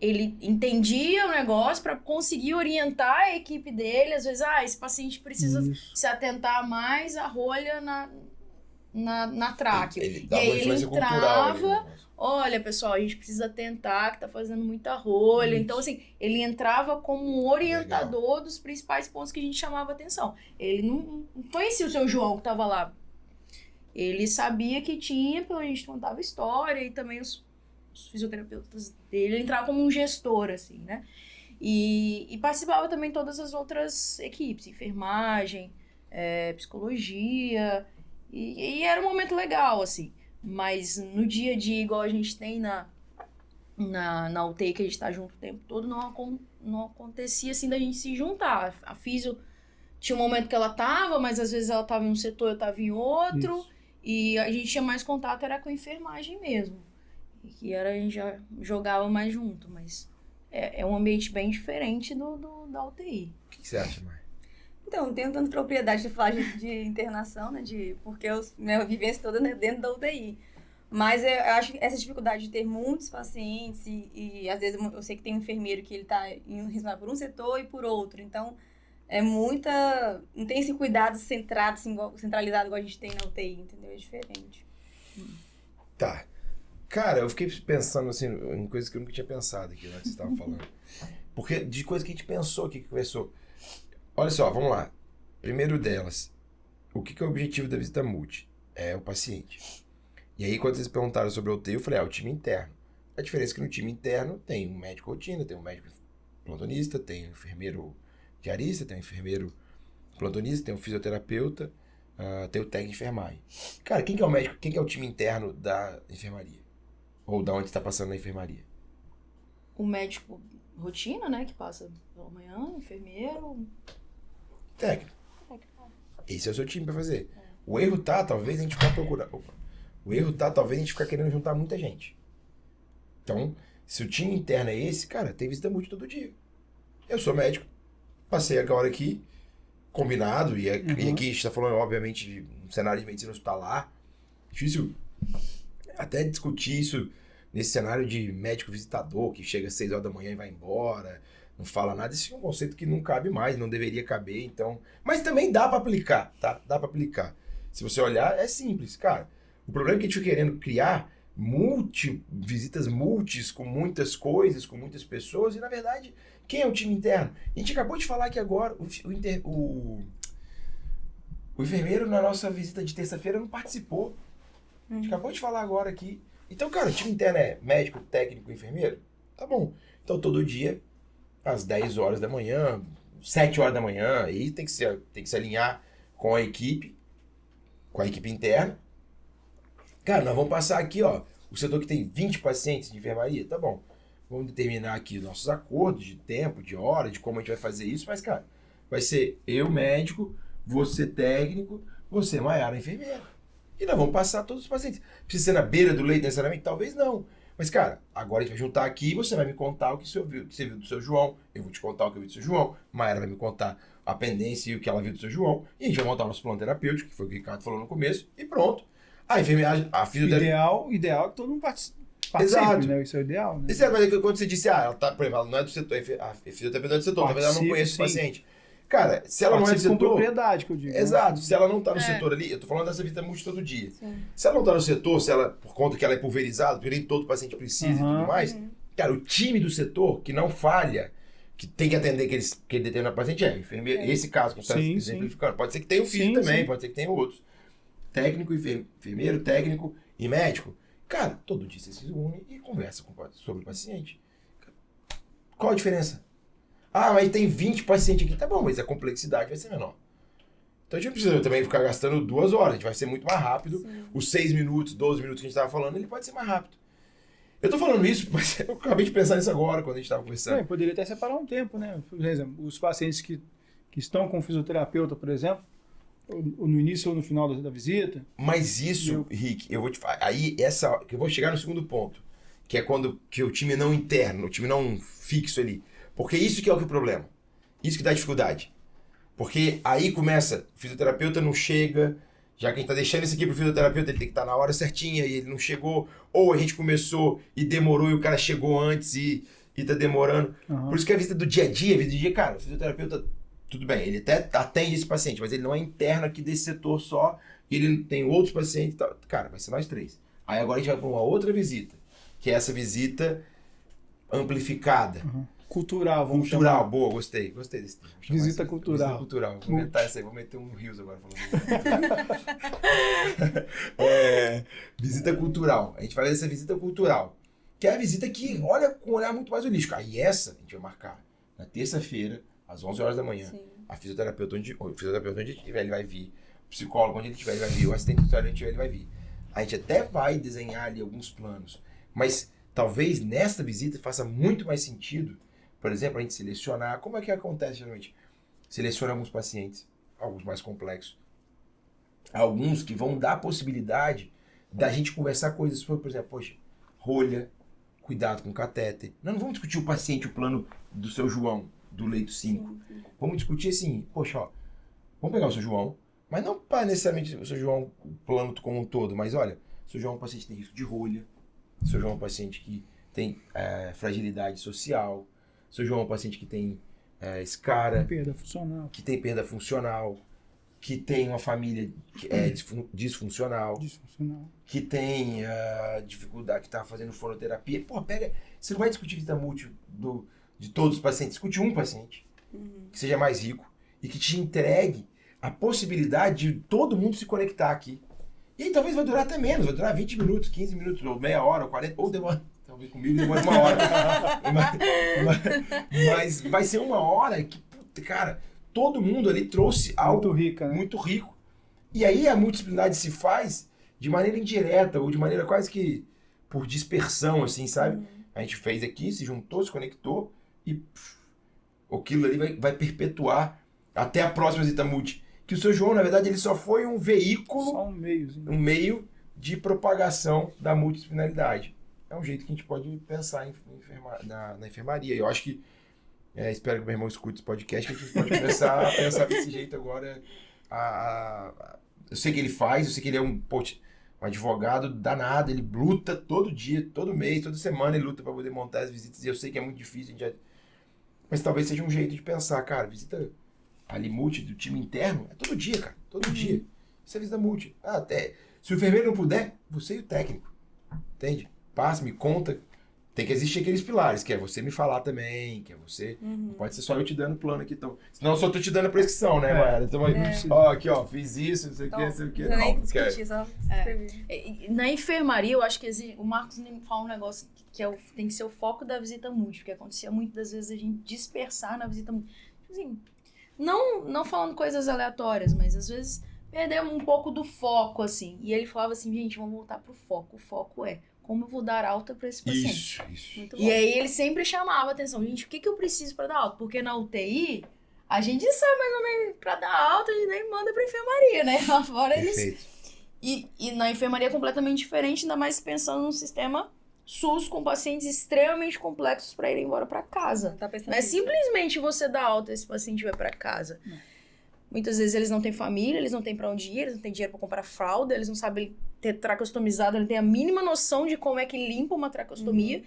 Ele entendia o negócio para conseguir orientar a equipe dele. Às vezes, esse paciente precisa Isso. se atentar mais à rolha na tráqueo. Ele E dá uma aí ele influência cultural ali, entrava, né? olha, pessoal, a gente precisa atentar que tá fazendo muita rolha. Isso. Então, assim, ele entrava como um orientador dos principais pontos que a gente chamava atenção. Ele não conhecia o seu João que tava lá. Ele sabia que tinha, porque a gente contava história, e também os fisioterapeutas dele, ele entrava como um gestor, assim, né? E participava também todas as outras equipes, enfermagem, psicologia, e era um momento legal, assim. Mas no dia a dia, igual a gente tem na UTI, que a gente tá junto o tempo todo, não acontecia, assim, da gente se juntar. A físio tinha um momento que ela tava, mas às vezes ela tava em um setor, eu tava em outro, Isso. e a gente tinha mais contato, era com a enfermagem mesmo. E que a gente já jogava mais junto, mas é um ambiente bem diferente da UTI. O que você acha, Mai? Então, não tenho tanta propriedade de falar de internação, né? Porque minha vivência toda, né, dentro da UTI. Mas eu acho que essa dificuldade de ter muitos pacientes e às vezes eu sei que tem um enfermeiro que ele tá indo responsável por um setor e por outro. Então, não tem esse cuidado centralizado igual a gente tem na UTI, entendeu? É diferente. Tá. Cara, eu fiquei pensando assim, em coisas que eu nunca tinha pensado aqui, né, que você estava falando. Porque de coisas que a gente pensou aqui, que conversou. Olha só, vamos lá. Primeiro delas, o que é o objetivo da visita multi? É o paciente. E aí, quando vocês perguntaram sobre o UTI, eu falei, é o time interno. A diferença é que no time interno tem um médico rotina, tem um médico plantonista, tem um enfermeiro diarista, tem um enfermeiro plantonista, tem um fisioterapeuta, tem o técnico de enfermagem. Cara, quem que é o médico, quem que é o time interno da enfermaria? Ou da onde está passando na enfermaria? O médico rotina, né, que passa pela manhã, enfermeiro... Técnico. Esse é o seu time para fazer. O erro tá, talvez a gente ficar procurando... O erro tá, talvez a gente ficar querendo juntar muita gente. Então, se o time interno é esse, cara, tem visita multi todo dia. Eu sou médico, passei agora aqui, combinado, e aqui a gente está falando, obviamente, de um cenário de medicina hospitalar. Difícil até discutir isso nesse cenário de médico visitador, que chega às 6 horas da manhã e vai embora, não fala nada. Esse é um conceito que não cabe mais, não deveria caber, então... Mas também dá para aplicar, tá? Dá para aplicar. Se você olhar, é simples, cara. O problema é que a gente fica querendo criar visitas multis com muitas coisas, com muitas pessoas, e na verdade, quem é o time interno? A gente acabou de falar aqui agora, o enfermeiro na nossa visita de terça-feira não participou. A gente acabou de falar agora aqui. Então, cara, o time interno é médico, técnico, enfermeiro? Tá bom. Então, todo dia, às 10 horas da manhã, 7 horas da manhã, aí tem que se alinhar com a equipe interna. Cara, nós vamos passar aqui, ó, o setor que tem 20 pacientes de enfermaria, tá bom. Vamos determinar aqui os nossos acordos de tempo, de hora, de como a gente vai fazer isso, mas, cara, vai ser eu, médico, você, técnico, você, Maiara, enfermeira. E nós vamos passar todos os pacientes. Precisa ser na beira do leito necessariamente? Talvez não. Mas, cara, agora a gente vai juntar aqui e você vai me contar o que você viu do seu João, eu vou te contar o que eu vi do seu João, Maiara vai me contar a pendência e o que ela viu do seu João, e a gente vai montar o nosso plano terapêutico, que foi o que o Ricardo falou no começo, e pronto. A enfermagem, a fisioterapia... Ideal é que todo mundo participe, Exato. né? Isso é o ideal, né? Exato, mas quando você disse, ela tá, por exemplo, ela não é do setor, a fisioterapeuta é do setor, talvez ela não conheça o paciente. Cara, se ela não é do setor... com propriedade, que eu digo. Exato, se ela não tá no setor ali, eu tô falando dessa visita multi todo dia. Sim. Se ela não tá no setor, se ela, por conta que ela é pulverizada, porque nem todo paciente precisa e tudo mais, Cara, o time do setor que não falha, que tem que atender aquele determinado paciente é enfermeiro. Esse caso que você está exemplificando. Pode ser que tenha o filho também, pode ser que tenha outros. Técnico, enfermeiro, técnico e médico. Cara, todo dia você se une e conversa sobre o paciente. Qual a diferença? Ah, mas tem 20 pacientes aqui. Tá bom, mas a complexidade vai ser menor. Então a gente não precisa também ficar gastando 2 horas. A gente vai ser muito mais rápido. Sim. Os 6 minutos, 12 minutos que a gente estava falando, ele pode ser mais rápido. Eu tô falando isso, mas eu acabei de pensar nisso agora, quando a gente estava conversando. Poderia até separar um tempo, né? Por exemplo, os pacientes que estão com fisioterapeuta, por exemplo, ou no início ou no final da visita. Mas isso, Rick, eu vou te falar. Aí, que eu vou chegar no segundo ponto, que é quando que o time não interno, o time não fixo ali. Porque isso que é o problema. Isso que dá dificuldade. Porque aí começa, o fisioterapeuta não chega, já que a gente tá deixando isso aqui pro fisioterapeuta, ele tem que estar na hora certinha e ele não chegou, ou a gente começou e demorou e o cara chegou antes e tá demorando. Por isso que a visita do dia a dia, cara, o fisioterapeuta, tudo bem, ele até atende esse paciente, mas ele não é interno aqui desse setor só, e ele tem outros pacientes e tal. Cara, vai ser nós 3. Aí agora a gente vai para uma outra visita, que é essa visita amplificada. Cultural, vamos chamar. Cultural, boa, gostei desse termo. Visita cultural. Visita cultural. Vou inventar essa aí, vou meter um rios agora falando. Visita cultural. A gente vai fazer essa visita cultural, que é a visita que olha com um olhar muito mais holístico. Aí essa a gente vai marcar na terça-feira, às 11 horas da manhã. Sim. O fisioterapeuta onde ele estiver, ele vai vir. O psicólogo onde ele estiver, ele vai vir. O assistente social onde ele estiver, ele vai vir. A gente até vai desenhar ali alguns planos, mas talvez nesta visita faça muito mais sentido, por exemplo, a gente selecionar. Como é que acontece geralmente? Seleciona alguns pacientes, alguns mais complexos, alguns que vão dar a possibilidade da gente conversar coisas sobre, por exemplo, poxa, rolha, cuidado com catéter. Nós não vamos discutir o paciente, o plano do seu João, do leito 5. Vamos discutir assim, poxa, ó, vamos pegar o seu João, mas não para necessariamente o seu João, o plano como um todo, mas olha, o seu João é um paciente que tem risco de rolha, o seu João é um paciente que tem fragilidade social, o seu João é um paciente que tem escara, que tem perda funcional, que tem uma família disfuncional, que tem dificuldade, que está fazendo fonoterapia. Pô, você não vai discutir visita múltipla de todos os pacientes, discute um paciente que seja mais rico e que te entregue a possibilidade de todo mundo se conectar aqui. E aí talvez vai durar até menos, vai durar 20 minutos, 15 minutos, ou meia hora, ou 40, ou demora, talvez comigo demora 1 hora. mas vai ser 1 hora que, puta, cara, todo mundo ali trouxe algo muito rico. E aí a multidisciplinaridade se faz de maneira indireta, ou de maneira quase que por dispersão, assim, sabe? A gente fez aqui, se juntou, se conectou, e aquilo ali vai perpetuar até a próxima visita multi. Que o seu João, na verdade, ele só foi um veículo, só um meio de propagação da multidisciplinaridade. É um jeito que a gente pode pensar na enfermaria. Eu acho que, espero que meu irmão escute esse podcast, que a gente pode começar a pensar desse jeito agora. Eu sei que ele faz, eu sei que ele é um advogado danado, ele luta todo dia, todo mês, toda semana ele luta para poder montar as visitas, e eu sei que é muito difícil, mas talvez seja um jeito de pensar, cara, visita ali multi do time interno, é todo dia, cara, todo dia. Isso é visita multi. Se o enfermeiro não puder, você e o técnico, entende? Passa, me conta. Tem que existir aqueles pilares, que é você me falar também, que é você... Não pode ser só eu te dando plano aqui, então. Senão eu só tô te dando a prescrição, né, Mayara? Então, aqui, ó, fiz isso, não sei o que, não sei o que. Na enfermaria, eu acho que o Marcos fala um negócio que tem que ser o foco da visita múltipla, porque acontecia muitas vezes a gente dispersar na visita múltipla. Assim, não falando coisas aleatórias, mas às vezes perdemos um pouco do foco, assim. E ele falava assim, gente, vamos voltar pro foco. O foco é como eu vou dar alta para esse paciente. Isso. Muito bom. E aí ele sempre chamava a atenção, gente, o que eu preciso para dar alta? Porque na UTI, a gente sabe mais ou menos, para dar alta, a gente nem manda pra enfermaria, né? Lá fora eles... E na enfermaria é completamente diferente, ainda mais pensando num sistema SUS com pacientes extremamente complexos para irem embora para casa. Não é simplesmente você dar alta e esse paciente vai para casa. Muitas vezes eles não têm família, eles não têm para onde ir, eles não têm dinheiro para comprar fralda, eles não sabem ter traqueostomizado, ele tem a mínima noção de como é que limpa uma traqueostomia.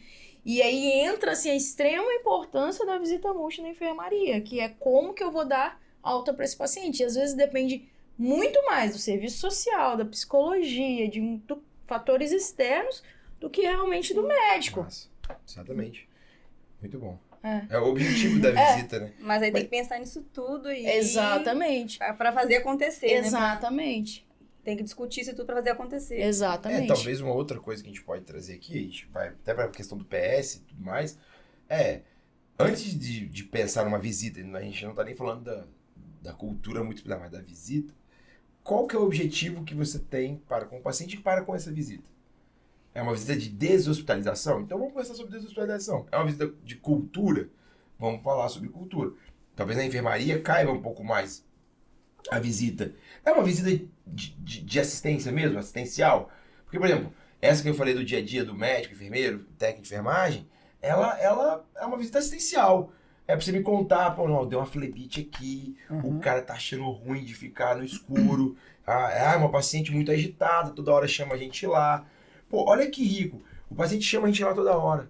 E aí entra assim, a extrema importância da visita múltipla na enfermaria, que é como que eu vou dar alta para esse paciente. E às vezes depende muito mais do serviço social, da psicologia, de fatores externos, do que realmente do médico. Exatamente. Muito bom. É. É o objetivo da visita, né? Mas aí tem que pensar nisso tudo e... Exatamente. Pra fazer acontecer, né? Exatamente. Tem que discutir isso tudo pra fazer acontecer. Exatamente. Talvez uma outra coisa que a gente pode trazer aqui, a gente vai até para a questão do PS e tudo mais, antes de pensar numa visita, a gente não está nem falando da cultura multidisciplinar, mas da visita, qual que é o objetivo que você tem para com o paciente e para com essa visita? É uma visita de deshospitalização? Então vamos conversar sobre deshospitalização. É uma visita de cultura? Vamos falar sobre cultura. Talvez na enfermaria caiba um pouco mais a visita. É uma visita de assistência mesmo, assistencial? Porque, por exemplo, essa que eu falei do dia a dia do médico, enfermeiro, técnico de enfermagem, ela é uma visita assistencial. É pra você me contar, pô, não, deu uma flebite aqui, o cara tá achando ruim de ficar no escuro, é uma paciente muito agitada, toda hora chama a gente lá. Pô, olha que rico, o paciente chama a gente lá toda hora.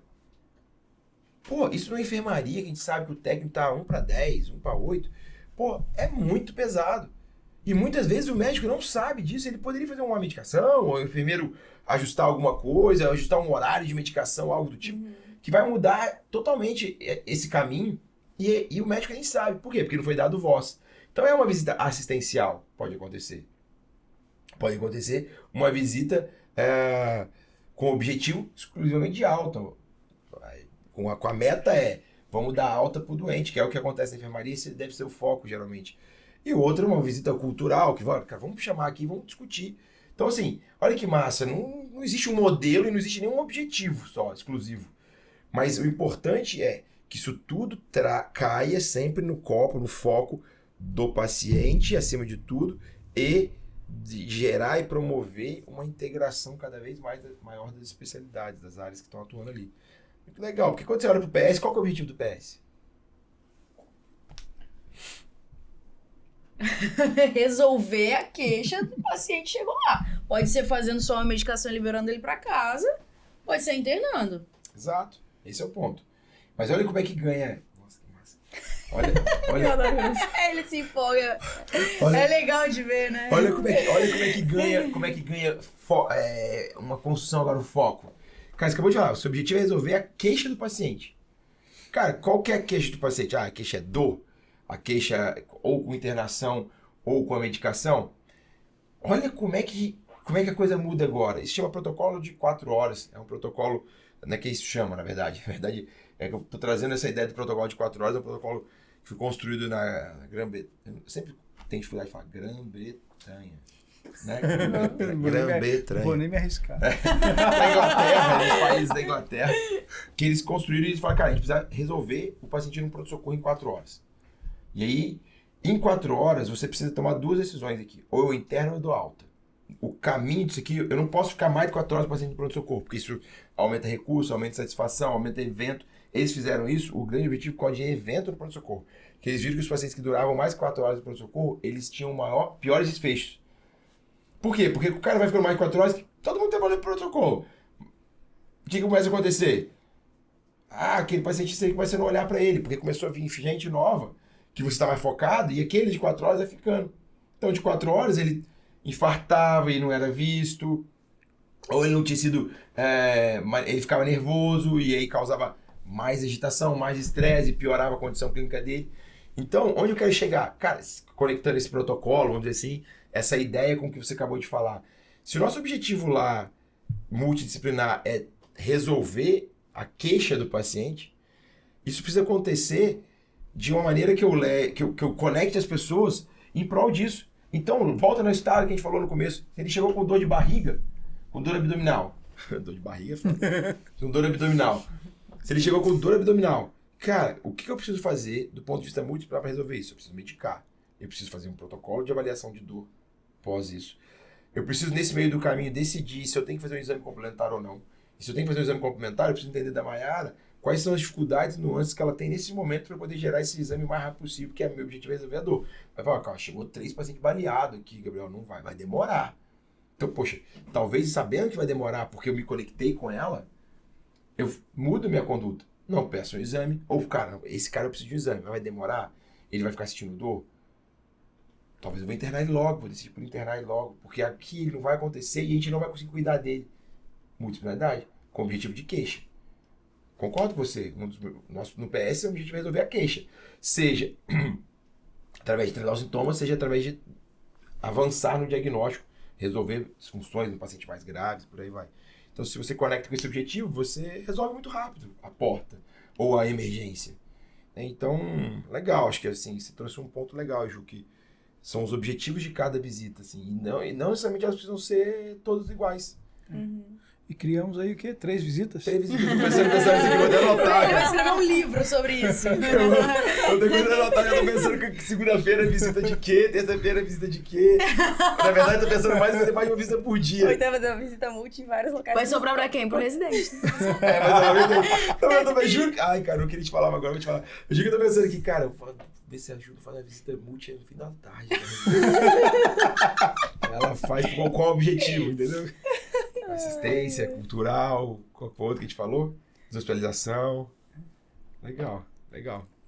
Pô, isso na enfermaria, que a gente sabe que o técnico tá 1 para 10, 1 para 8, pô, é muito pesado. E muitas vezes o médico não sabe disso, ele poderia fazer uma medicação, ou o enfermeiro ajustar alguma coisa, ajustar um horário de medicação, algo do tipo, que vai mudar totalmente esse caminho, e o médico nem sabe. Por quê? Porque não foi dado voz. Então é uma visita assistencial, pode acontecer. Pode acontecer uma visita com objetivo exclusivamente de alta. Com a meta vamos dar alta pro doente, que é o que acontece na enfermaria, esse deve ser o foco, geralmente. E outra, uma visita cultural, que vamos chamar aqui, vamos discutir. Então, assim, olha que massa, não existe um modelo e não existe nenhum objetivo só, exclusivo. Mas o importante é que isso tudo caia sempre no foco do paciente, acima de tudo, e de gerar e promover uma integração cada vez maior das especialidades, das áreas que estão atuando ali. Muito legal, porque quando você olha para o PS, qual que é o objetivo do PS? Resolver a queixa do paciente que chegou lá. Pode ser fazendo só uma medicação e liberando ele para casa, pode ser internando. Exato, esse é o ponto. Mas olha como é que ganha. Nossa, que massa. Olha. Ele se empolga. Olha, é legal de ver, né? Olha como é que ganha uma construção agora, o foco. Cara, você acabou de falar, o seu objetivo é resolver a queixa do paciente. Cara, qual que é a queixa do paciente? A queixa é dor? A queixa ou com internação ou com a medicação? Olha como é que a coisa muda agora. Isso chama protocolo de 4 horas. É um protocolo, não é que isso chama, na verdade. Na verdade, é que eu tô trazendo essa ideia de protocolo de 4 horas. É um protocolo que foi construído na Grã-Bretanha. Eu sempre tenho dificuldade de falar Grã-Bretanha. Né? Grã-Bretanha. Vou nem me arriscar. Da Inglaterra, nos países da Inglaterra, que eles construíram e eles falaram, cara, a gente precisa resolver o paciente no pronto-socorro em 4 horas. E aí, em 4 horas, você precisa tomar 2 decisões aqui. Ou eu interno ou eu dou alta. O caminho disso aqui, eu não posso ficar mais de 4 horas com o paciente no pronto-socorro, porque isso aumenta recurso, aumenta satisfação, aumenta evento. Eles fizeram isso, o grande objetivo é de evento no pronto-socorro. Que eles viram que os pacientes que duravam mais de 4 horas no pronto-socorro, eles tinham piores desfechos. Por quê? Porque o cara vai ficando mais de 4 horas, todo mundo trabalhando no pronto-socorro. O que começa a acontecer? Aquele paciente você começa a não olhar para ele, porque começou a vir gente nova, que você está mais focado, e aquele de 4 horas vai ficando. Então, de 4 horas, ele infartava e não era visto, ou ele não tinha sido... ele ficava nervoso, e aí causava mais agitação, mais estresse, e piorava a condição clínica dele. Então, onde eu quero chegar? Cara, conectando esse protocolo, vamos dizer assim, essa ideia com o que você acabou de falar. Se o nosso objetivo lá, multidisciplinar, é resolver a queixa do paciente, isso precisa acontecer de uma maneira que eu conecte as pessoas em prol disso. Então, volta no estado que a gente falou no começo. Ele chegou com dor de barriga, com dor abdominal. Dor de barriga é foda. Com dor abdominal. Se ele chegou com dor abdominal, cara, o que eu preciso fazer do ponto de vista multidisciplinar para resolver isso? Eu preciso medicar. Eu preciso fazer um protocolo de avaliação de dor após isso. Eu preciso, nesse meio do caminho, decidir se eu tenho que fazer um exame complementar ou não. E se eu tenho que fazer um exame complementar, eu preciso entender da Mayara quais são as dificuldades e nuances que ela tem nesse momento para poder gerar esse exame o mais rápido possível, que é meu objetivo é resolver a dor. Vai falar, cara, chegou 3 pacientes baleados aqui, Gabriel, não vai demorar. Então, poxa, talvez sabendo que vai demorar porque eu me conectei com ela, eu mudo minha conduta. Não peço um exame, ou, cara, esse cara eu preciso de um exame, mas vai demorar, ele vai ficar sentindo dor? Talvez eu vou internar ele logo, vou decidir por internar ele logo, porque aqui ele não vai acontecer e a gente não vai conseguir cuidar dele. Multidisciplinaridade, com objetivo de queixa. concordo com você. No PS, o objetivo é resolver a queixa. Seja através de tratar os sintomas, seja através de avançar no diagnóstico, resolver disfunções no paciente mais graves, por aí vai. Então, se você conecta com esse objetivo, você resolve muito rápido a porta ou a emergência. Então, legal. Acho que assim, você trouxe um ponto legal, Ju, que são os objetivos de cada visita, assim, e não necessariamente elas precisam ser todas iguais. E criamos aí o quê? 3 visitas? 3 visitas, eu tô pensando nessa vez aqui, vou até anotar, Ele vai cara. escrever um livro sobre isso. Eu tô começando a anotar, eu tô pensando que segunda-feira é visita de quê, terça-feira é visita de quê. Na verdade, eu tô pensando mais em fazer mais de uma visita por dia. Ou então fazer uma visita multi em vários locais. Vai sobrar pra quem? Pro residente. Mas eu juro que... Ai, cara, eu queria te falar, mas agora eu vou te falar. Eu juro que eu tô pensando aqui, cara, eu vou ver se a Ju faz a visita multi no fim da tarde. Ela faz com qual objetivo, entendeu? Assistência, cultural, qual foi o outro que a gente falou? Hospitalização. Legal.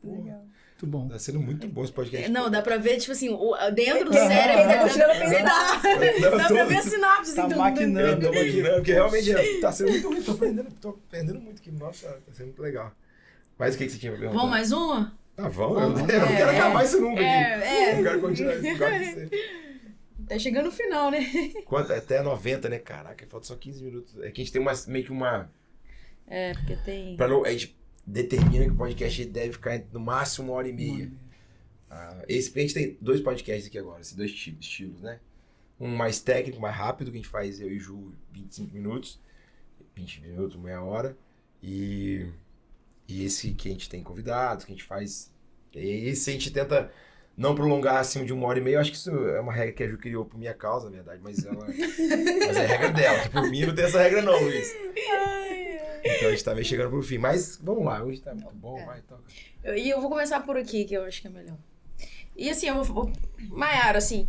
Muito bom. Tá sendo muito bom esse podcast. Não, dá pra ver, tipo assim, dentro do cérebro. Dá pra ver a sinapse. Tá assim, maquinando. Eu tô maquinando, porque realmente tá sendo muito ruim. Tô aprendendo muito aqui. Nossa, tá sendo muito legal. Mas o que você tinha pra perguntar? Vamos mais uma? Tá, vamos. Eu não quero acabar isso nunca aqui. Eu quero continuar esse negócio. Tá chegando no final, né? Até 90, né? Caraca, falta só 15 minutos. É que a gente tem meio que uma... Porque tem... A gente determina que o podcast deve ficar no máximo 1h30. A gente tem 2 podcasts aqui agora, esses 2 estilos, né? Um mais técnico, mais rápido, que a gente faz eu e Ju 25 minutos, 20 minutos, meia hora. E esse que a gente tem convidados, que a gente faz... Esse a gente tenta não prolongar acima de 1h30. Eu acho que isso é uma regra que a Ju criou por minha causa, na verdade, mas é a regra dela. Por mim não tem essa regra não, Luiz. Então a gente tá meio chegando pro fim. Mas vamos lá, hoje tá muito bom, vai, toca. E eu vou começar por aqui, que eu acho que é melhor. E assim, eu vou Maiara, assim,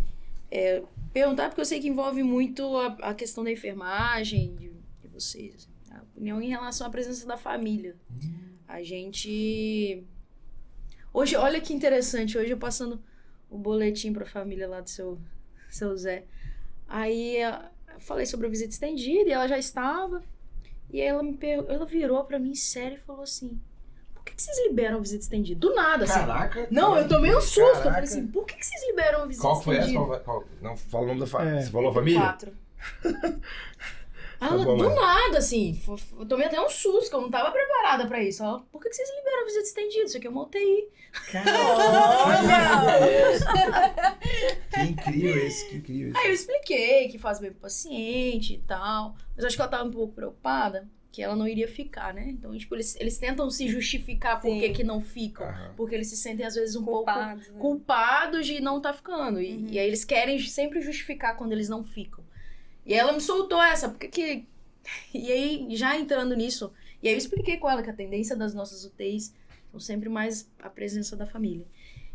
perguntar, porque eu sei que envolve muito a questão da enfermagem, de vocês, a opinião em relação à presença da família. A gente... Hoje, olha que interessante, hoje eu passando o boletim pra família lá do seu Zé. Aí eu falei sobre a visita estendida e ela já estava. E aí ela virou pra mim sério e falou assim: por que vocês liberam a visita estendida? Do nada, assim. Caraca! Não, eu tomei um susto. Caraca. Eu falei assim: por que vocês liberam a visita Qual foi essa? estendida? Não, fala o nome da família. Você falou a família? 4. Ela, bom, do mano. nada, assim, eu tomei até um susto, que eu não tava preparada pra isso. Ela, por que vocês liberam a visita estendida? Isso aqui é uma UTI. Que incrível isso, que incrível isso. Aí eu expliquei que faz bem pro paciente e tal. Mas acho que ela tava um pouco preocupada que ela não iria ficar, né? Então, tipo, eles tentam se justificar por que não ficam. Aham. Porque eles se sentem, às vezes, um Culpados, pouco né? culpados de não estar ficando. E aí eles querem sempre justificar quando eles não ficam. E aí ela me soltou essa, porque que... E aí, já entrando nisso, e aí eu expliquei com ela que a tendência das nossas UTIs são sempre mais a presença da família.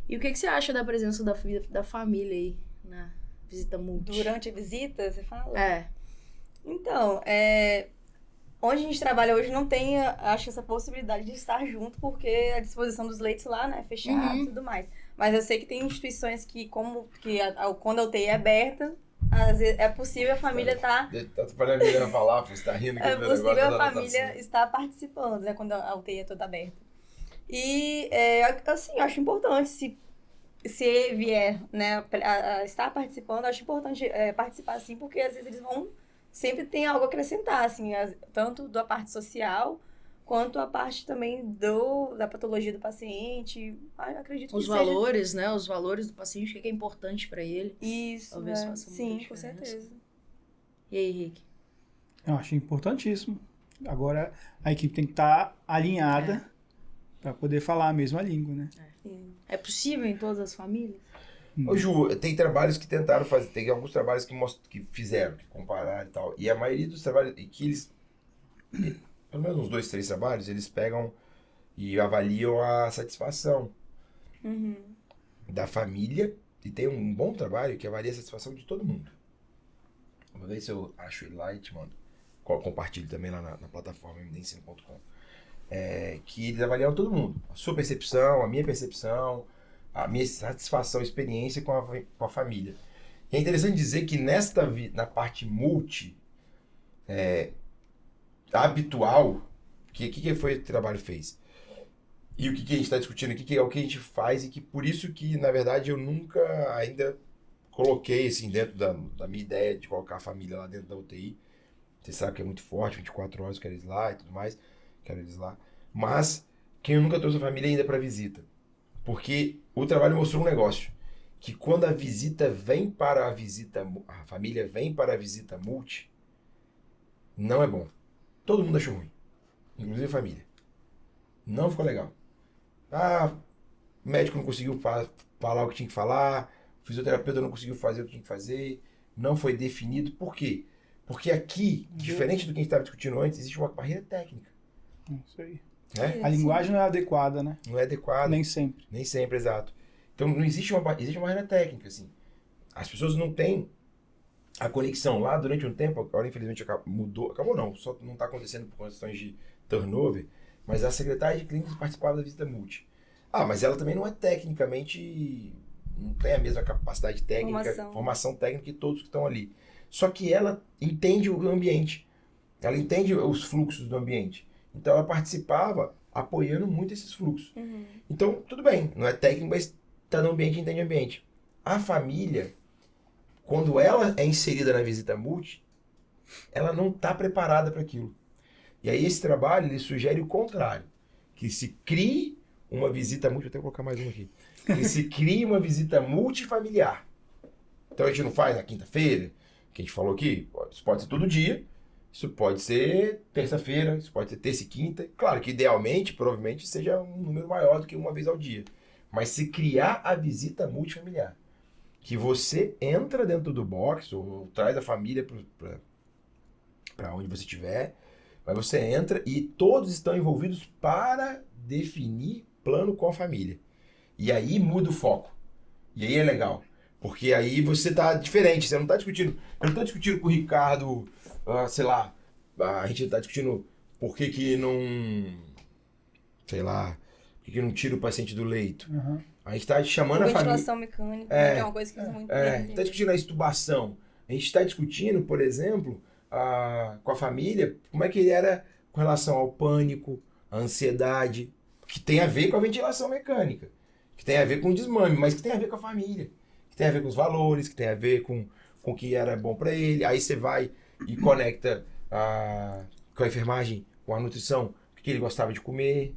E o que você acha da presença da família aí na visita multi? Durante a visita, você fala? Então, onde a gente trabalha hoje não tem, acho, essa possibilidade de estar junto, porque a disposição dos leitos lá, né, é fechada e tudo mais. Mas eu sei que tem instituições que, quando a UTI é aberta, às vezes é possível a família estar... Tá atrapalhando a menina falar, você tá rindo. É possível a família estar participando, né, quando a UTI é toda aberta. E, assim, eu acho importante, se vier, né, a estar participando, eu acho importante participar, assim, porque às vezes eles vão... Sempre tem algo a acrescentar, assim, tanto da parte social, quanto a parte também da patologia do paciente. Acredito Os que valores, né? Os valores do paciente, o que é importante pra ele. Isso, Talvez faça muita sim, com diferença. certeza. E aí, Rick? Eu acho importantíssimo. Agora, a equipe tem que estar alinhada para poder falar a mesma língua, né? É possível em todas as famílias? Ô Ju, tem trabalhos que tentaram fazer, tem alguns trabalhos que fizeram, que compararam e tal. E a maioria dos trabalhos, e que eles, pelo menos uns 2, 3 trabalhos, eles pegam e avaliam a satisfação da família. E tem um bom trabalho que avalia a satisfação de todo mundo. Vou ver se eu acho ele lá e te mando. Compartilho também lá na plataforma mdensino.com. Que eles avaliam todo mundo. A sua percepção, a minha percepção, a minha satisfação, experiência com a família. E é interessante dizer que na parte multi, habitual, que foi o trabalho fez? E o que a gente está discutindo aqui, que é o que a gente faz e que por isso que, na verdade, eu nunca ainda coloquei, assim, dentro da minha ideia de colocar a família lá dentro da UTI. Você sabe que é muito forte, 24 horas, quero eles lá e tudo mais, quero eles lá. Mas, quem nunca trouxe a família ainda para visita? Porque o trabalho mostrou um negócio, que quando a visita vem para a família vem para a visita multi, não é bom. Todo mundo achou ruim, inclusive a família. Não ficou legal. O médico não conseguiu falar o que tinha que falar, o fisioterapeuta não conseguiu fazer o que tinha que fazer, não foi definido. Por quê? Porque aqui, diferente do que a gente estava discutindo antes, existe uma barreira técnica. Isso aí. Né? A linguagem não é adequada, né? Não é adequada. Nem sempre. Nem sempre, exato. Então não existe existe uma barreira técnica, assim. As pessoas não têm a conexão lá durante um tempo, agora infelizmente acabou não, só não está acontecendo por questões de turnover, mas a secretária de clínicas participava da visita multi. Mas ela também não é tecnicamente, não tem a mesma capacidade técnica, formação técnica que todos que estão ali. Só que ela entende o ambiente, ela entende os fluxos do ambiente. Então ela participava apoiando muito esses fluxos. Uhum. Então, tudo bem, não é técnico, mas está no ambiente, entende o ambiente. A família, quando ela é inserida na visita multi, ela não está preparada para aquilo. E aí esse trabalho, ele sugere o contrário, que se crie uma visita multi, vou até colocar mais uma aqui, que se crie uma visita multifamiliar. Então a gente não faz na quinta-feira, que a gente falou aqui, isso pode ser todo dia, isso pode ser terça-feira, isso pode ser terça e quinta. Claro que idealmente, provavelmente, seja um número maior do que uma vez ao dia. Mas se criar a visita multifamiliar, que você entra dentro do box ou traz a família para onde você estiver, mas você entra e todos estão envolvidos para definir plano com a família. E aí muda o foco. E aí é legal. Porque aí você tá diferente, você não tá discutindo. Eu não tô discutindo com o Ricardo, sei lá, a gente tá discutindo por que não. Sei lá, por que não tira o paciente do leito. Uhum. A gente tá chamando a família. Ventilação mecânica, que é uma coisa que usa muito bem. Tá discutindo a extubação. A gente está discutindo, por exemplo, com a família, como é que ele era com relação ao pânico, à ansiedade, que tem a ver com a ventilação mecânica, que tem a ver com o desmame, mas que tem a ver com a família, que tem a ver com os valores, que tem a ver com o que era bom para ele. Aí você vai e conecta com a enfermagem, com a nutrição, o que ele gostava de comer,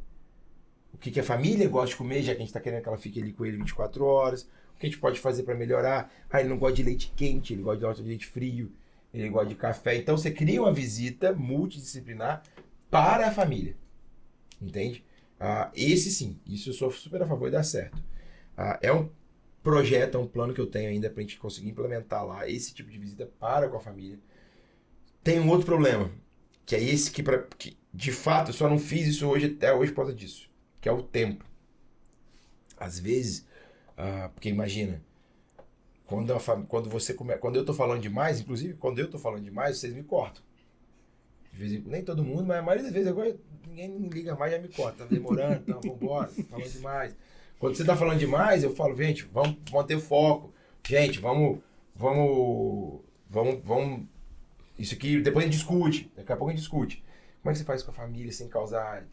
o que a família gosta de comer, já que a gente está querendo que ela fique ali com ele 24 horas, o que a gente pode fazer para melhorar. Ele não gosta de leite quente, ele gosta de leite frio, ele gosta de café. Então você cria uma visita multidisciplinar para a família, entende? Esse sim, isso eu sou super a favor de dar certo. É um projeto, é um plano que eu tenho ainda para a gente conseguir implementar lá esse tipo de visita para com a família. Tem um outro problema, que é esse que de fato eu só não fiz isso até hoje por causa disso, que é o tempo. Às vezes, porque imagina, quando eu tô falando demais, inclusive quando eu tô falando demais, vocês me cortam. De vez em quando, nem todo mundo, mas a maioria das vezes agora ninguém me liga mais, já me corta. Tá demorando, então vambora, falando demais. Quando você tá falando demais, eu falo, gente, vamos manter o foco. Gente, vamos. Isso aqui, depois a gente discute. Daqui a pouco a gente discute. Como é que você faz com a família sem causar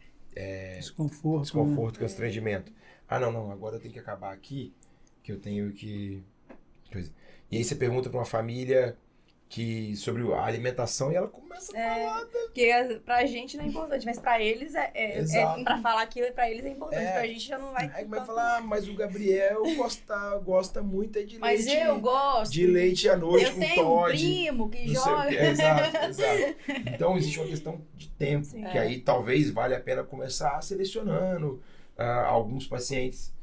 desconforto, constrangimento? Não, agora eu tenho que acabar aqui, que eu tenho que... E aí você pergunta para uma família sobre a alimentação e ela começa a falar. Porque pra gente não é importante, mas pra eles pra falar aquilo pra eles é importante. Pra gente já não vai... Aí vai falar, mas o Gabriel gosta muito de leite. Mas eu gosto. De leite à noite com Todd. Eu tenho um primo que joga. Exato. Então existe uma questão de tempo, Sim. que aí talvez valha a pena começar selecionando alguns pacientes,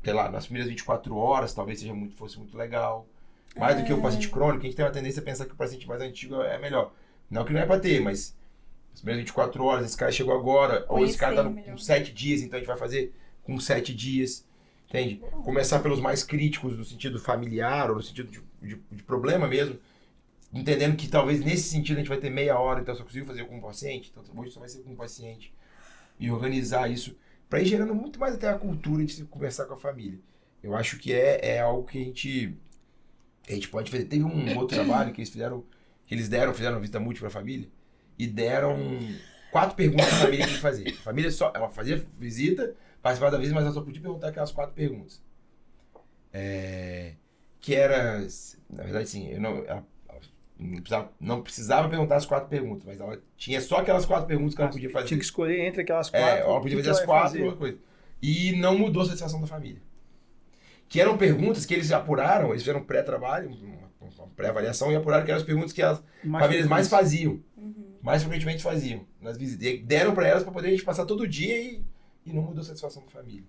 sei lá, nas primeiras 24 horas, talvez fosse muito legal. Mais do que o paciente crônico, a gente tem uma tendência a pensar que o paciente mais antigo é melhor. Não que não é pra ter, mas as primeiras 24 horas, esse cara chegou agora, ou esse cara tá com 7 dias, então a gente vai fazer com 7 dias, entende? Começar pelos mais críticos, no sentido familiar, ou no sentido de problema mesmo, entendendo que talvez nesse sentido a gente vai ter meia hora, então só consigo fazer com um paciente, então hoje só vai ser com um paciente. E organizar isso, pra ir gerando muito mais até a cultura de se conversar com a família. Eu acho que é algo que a gente pode fazer. Teve um outro trabalho que eles fizeram uma visita múltipla para a família e deram 4 perguntas que a família tinha que fazer. A família ela fazia visita, participava da visita, mas ela só podia perguntar aquelas 4 perguntas. Que era, na verdade, sim, ela não precisava perguntar as 4 perguntas, mas ela tinha só aquelas 4 perguntas que ela podia fazer. Tinha que escolher entre aquelas 4. Ela podia fazer as 4 coisas. E não mudou a satisfação da família. Que eram perguntas que eles apuraram, eles fizeram um pré-trabalho, uma pré-avaliação, e apuraram que eram as perguntas que as famílias mais faziam. Mais frequentemente faziam nas visitas. E deram para elas para poder a gente passar todo dia e não mudou a satisfação da família.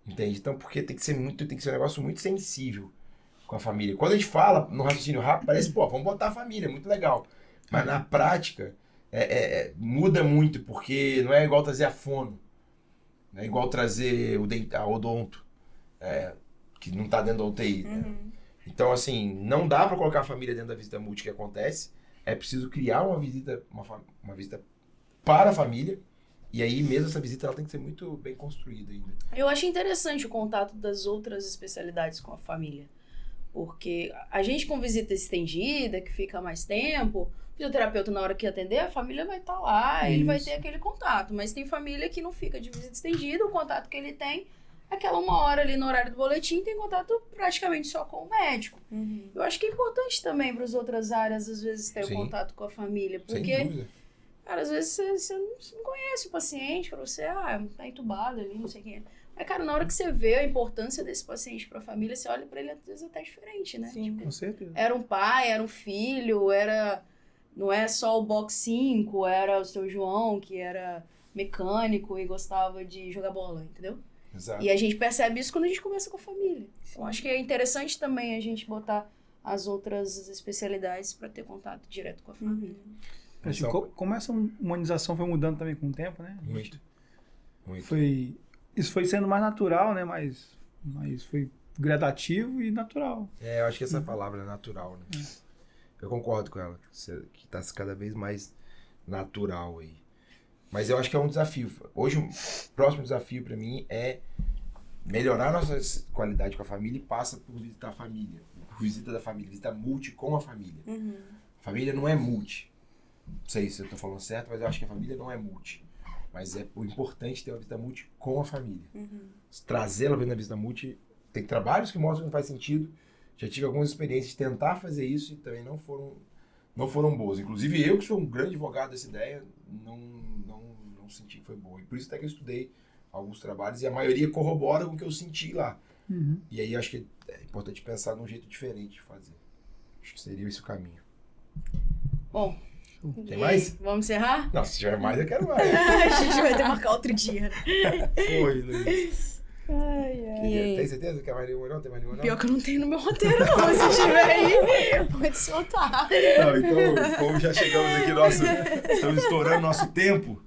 Entende? Então, porque tem que ser um negócio muito sensível com a família. Quando a gente fala no raciocínio rápido, parece, vamos botar a família, muito legal. Mas na prática, muda muito, porque não é igual trazer a fono, não é igual trazer a odonto, que não está dentro da UTI. Né? Então, assim, não dá para colocar a família dentro da visita multi que acontece. É preciso criar uma visita para a família. E aí, mesmo essa visita, ela tem que ser muito bem construída ainda. Eu acho interessante o contato das outras especialidades com a família. Porque a gente com visita estendida, que fica mais tempo, o fisioterapeuta, na hora que atender, a família vai estar lá, ele vai ter aquele contato. Mas tem família que não fica de visita estendida, o contato que ele tem, aquela 1 hora ali no horário do boletim, tem contato praticamente só com o médico. Eu acho que é importante também para as outras áreas, às vezes, ter o contato com a família. Porque, sem dúvida. Cara, às vezes você não conhece o paciente, para você, tá entubado ali, não sei quem é. Mas, cara, na hora que você vê a importância desse paciente para a família, você olha para ele, às vezes, até diferente, né? Sim, com certeza. Era um pai, era um filho, não é só o box 5, era o seu João, que era mecânico e gostava de jogar bola, entendeu? Exato. E a gente percebe isso quando a gente conversa com a família. Então, acho que é interessante também a gente botar as outras especialidades para ter contato direto com a família. Como essa humanização foi mudando também com o tempo, né? Muito. Isso foi sendo mais natural, né? Mas foi gradativo e natural. Eu acho que essa palavra é natural, né? Eu concordo com ela, que está cada vez mais natural aí. Mas eu acho que é um desafio. Hoje, o próximo desafio para mim é melhorar a nossa qualidade com a família e passa por visitar a família. Por visita da família, visita multi com a família. A família não é multi. Não sei se eu estou falando certo, mas eu acho que a família não é multi. Mas o importante é ter uma visita multi com a família. Trazê-la para a visita multi. Tem trabalhos que mostram que não faz sentido. Já tive algumas experiências de tentar fazer isso e também não foram boas. Inclusive eu, que sou um grande advogado dessa ideia, não senti que foi boa. E por isso até que eu estudei alguns trabalhos e a maioria corrobora com o que eu senti lá. E aí acho que é importante pensar num jeito diferente de fazer. Acho que seria esse o caminho. Bom, tem mais? Vamos encerrar? Não, se tiver mais eu quero mais. A gente vai ter que marcar outro dia. Foi, Luiz. Tem certeza que quer mais nenhuma não? Tem mais nenhuma não? Pior que eu não tenho no meu roteiro, não. Mas se tiver aí, pode soltar. Não, então, como já chegamos aqui, estamos estourando nosso tempo,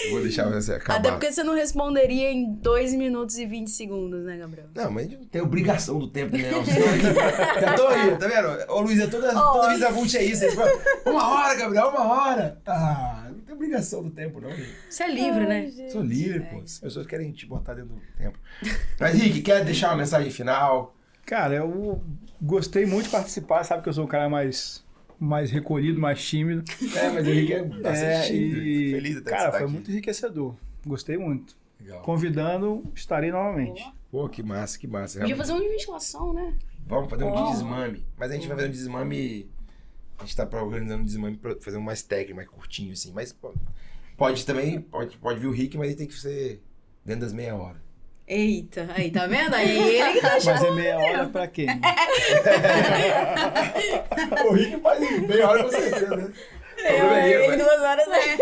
eu vou deixar você acabar. Até porque você não responderia em 2 minutos e 20 segundos, né, Gabriel? Não, mas a gente não tem obrigação do tempo, né? Já tô aí, tá vendo? Ô, Luiz, toda vez a multi é isso. 1 hora, Gabriel, 1 hora. Não tem obrigação do tempo, não, gente. Você é livre, né? Gente. Sou livre, pô. As pessoas querem te botar dentro do tempo. Mas, Rick, quer deixar uma mensagem final? Cara, eu gostei muito de participar, sabe que eu sou um cara mais recolhido, mais tímido. Mas o Rick é bastante tímido. Feliz até cara, de estar foi aqui. muito enriquecedor. Gostei muito. Legal. Convidando, estarei novamente. Pô, que massa, que massa. Podia fazer um de ventilação, né? Vamos fazer um de desmame. Mas a gente vai fazer um desmame... A gente tá organizando um desmame pra fazer um mais técnico, mais curtinho, assim. Mas pode também, pode vir o Rick, mas ele tem que ser dentro das meia hora. Eita, aí, tá vendo? Aí ele que tá Mas chamando. é meia hora pra quem? O Rick faz meia hora com certeza, né? Ele 2 horas aí.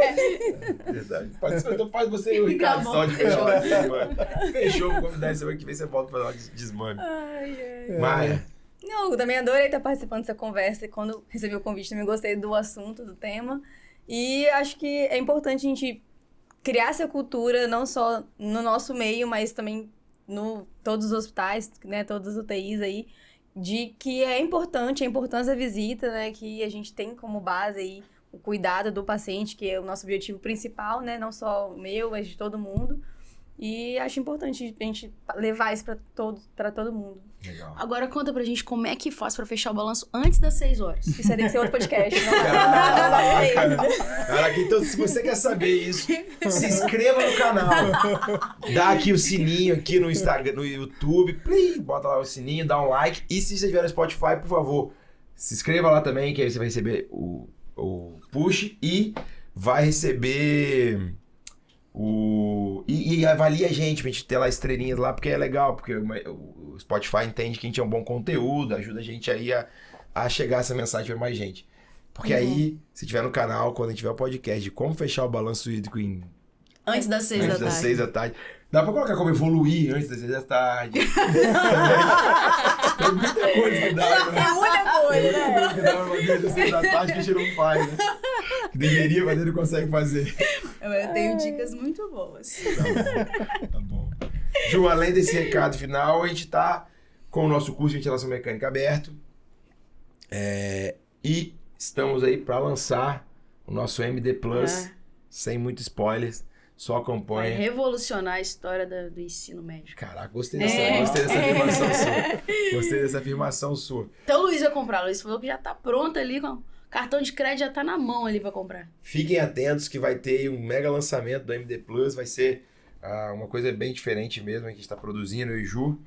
Verdade. Então faz você e o Ricardo bom. só de meia hora de desmame. Fechou, vou convidar semana que vem, você volta pra falar de desmame. Maia. Não, eu também adorei estar participando dessa conversa. E quando recebi o convite, também gostei do assunto, do tema. E acho que é importante a gente criar essa cultura, não só no nosso meio, mas também no todos os hospitais, né, todas as UTIs aí, de que é importante, a importância da visita, né, que a gente tem como base aí o cuidado do paciente, que é o nosso objetivo principal, né, não só o meu, mas de todo mundo. E acho importante a gente levar isso pra todo mundo. Legal. Agora conta pra gente como é que faz pra fechar o balanço antes das 6 horas. Isso aí tem que ser outro podcast. Caraca, então se você quer saber isso, se inscreva no canal. Dá aqui o sininho aqui no Instagram, no YouTube. Plim, bota lá o sininho, dá um like. E se você estiver no Spotify, por favor, se inscreva lá também, que aí você vai receber o push e vai receber E avalie a gente, pra gente ter lá estrelinhas lá, porque é legal, porque o Spotify entende que a gente é um bom conteúdo, ajuda a gente aí a chegar essa mensagem pra mais gente. Porque aí, se tiver no canal, quando a gente tiver o podcast de como fechar o balanço hídrico Antes das 6 da tarde. das 6 da tarde. Dá pra colocar como evoluir antes das 6 da tarde. Tem muita coisa que dá, né? É muita coisa, né? Tem muita coisa que dá antes das 6 da tarde que a gente não faz, né? Que deveria, mas ele não consegue fazer. Eu tenho dicas muito boas. Tá bom. Ju, além desse recado final, a gente tá com o nosso curso de ventilação mecânica aberto. E estamos aí para lançar o nosso MD Plus, sem muitos spoilers. Só Vai acompanha. revolucionar a história do ensino médio. Caraca, gostei dessa afirmação sua. Gostei dessa afirmação sua. Então o Luiz vai comprar. O Luiz falou que já tá pronto ali, com cartão de crédito já tá na mão ali pra comprar. Fiquem atentos que vai ter um mega lançamento do MD Plus. Vai ser uma coisa bem diferente mesmo que a gente está produzindo, eu e Ju.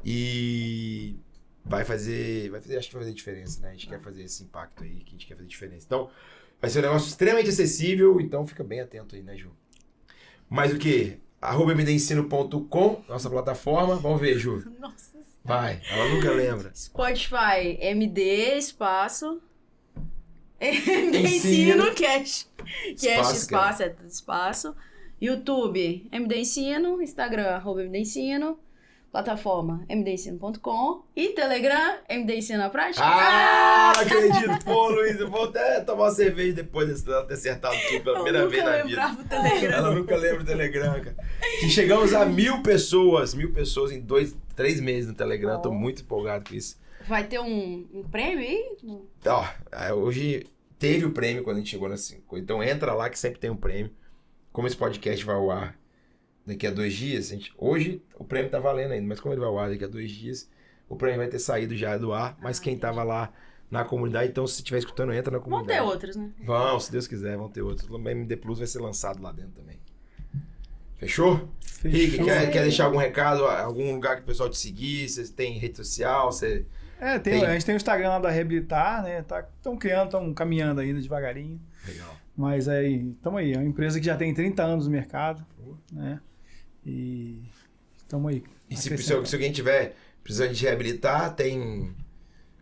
E vai fazer, acho que vai fazer diferença, né? A gente quer fazer esse impacto aí, que a gente quer fazer diferença. Então, vai ser um negócio extremamente acessível, então fica bem atento aí, né, Ju? Mais o quê? @mdensino.com, nossa plataforma. Vamos ver, Ju. Nossa. Vai, ela nunca lembra. Spotify, MD, espaço. MD Ensino. Ensino, Cash. Espaço, é tudo espaço. YouTube, MD Ensino. Instagram, @MD Ensino. Plataforma, mdensino.com. E Telegram, MD Ensino na prática. Ah, não acredito. Pô, Luiz, eu vou até tomar uma cerveja depois de ter acertado tudo pela primeira vez na vida. O Telegram. Ela nunca lembra o Telegram, cara. Que chegamos a 1000 pessoas em 3 meses no Telegram. Tô muito empolgado com isso. Vai ter um prêmio aí? Ó, hoje teve o prêmio quando a gente chegou nessa coisa. Então entra lá que sempre tem um prêmio. Como esse podcast vai ao ar daqui a 2 dias, hoje o prêmio tá valendo ainda, mas como ele vai ao ar daqui a 2 dias, o prêmio vai ter saído já do ar, mas quem tava lá na comunidade, então se estiver escutando, entra na comunidade. Vão ter outros, né? Vão, se Deus quiser, vão ter outros. O MD Plus vai ser lançado lá dentro também. Fechou? Rick, quer deixar algum recado, algum lugar que o pessoal te seguir? Você tem rede social? Você... A gente tem o Instagram lá da Reabilitar, né? Estão criando, estão caminhando ainda devagarinho. Legal. Mas aí, estamos aí. É uma empresa que já tem 30 anos no mercado, né? E estamos aí. E se alguém tiver precisando de reabilitar, tem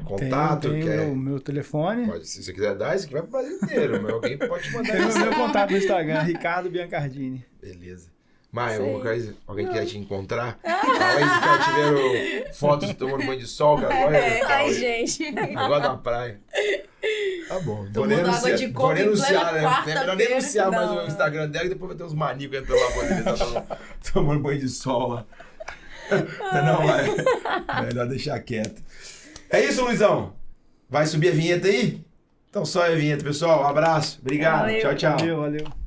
contato? Tem o meu telefone. Pode, se você quiser dar, isso aqui vai pro Brasil inteiro, mas alguém pode te mandar Tem isso. o meu contato no Instagram, Ricardo Biancardini. Beleza. Maia, alguém quer te encontrar? Além de ficar tirando fotos tomando banho de sol, cara, Ai, gente. Agora na praia. Tá bom. Tomando água de coco em plena né? quarta-feira. Melhor nem anunciar mais Não. o Instagram dela, e depois vai ter uns maníacos entrando lá pra ele tá tomando banho de sol lá. Não, vai. Melhor deixar quieto. É isso, Luizão? Vai subir a vinheta aí? Então sobe a vinheta, pessoal. Um abraço. Obrigado. Valeu. Tchau, tchau. Valeu.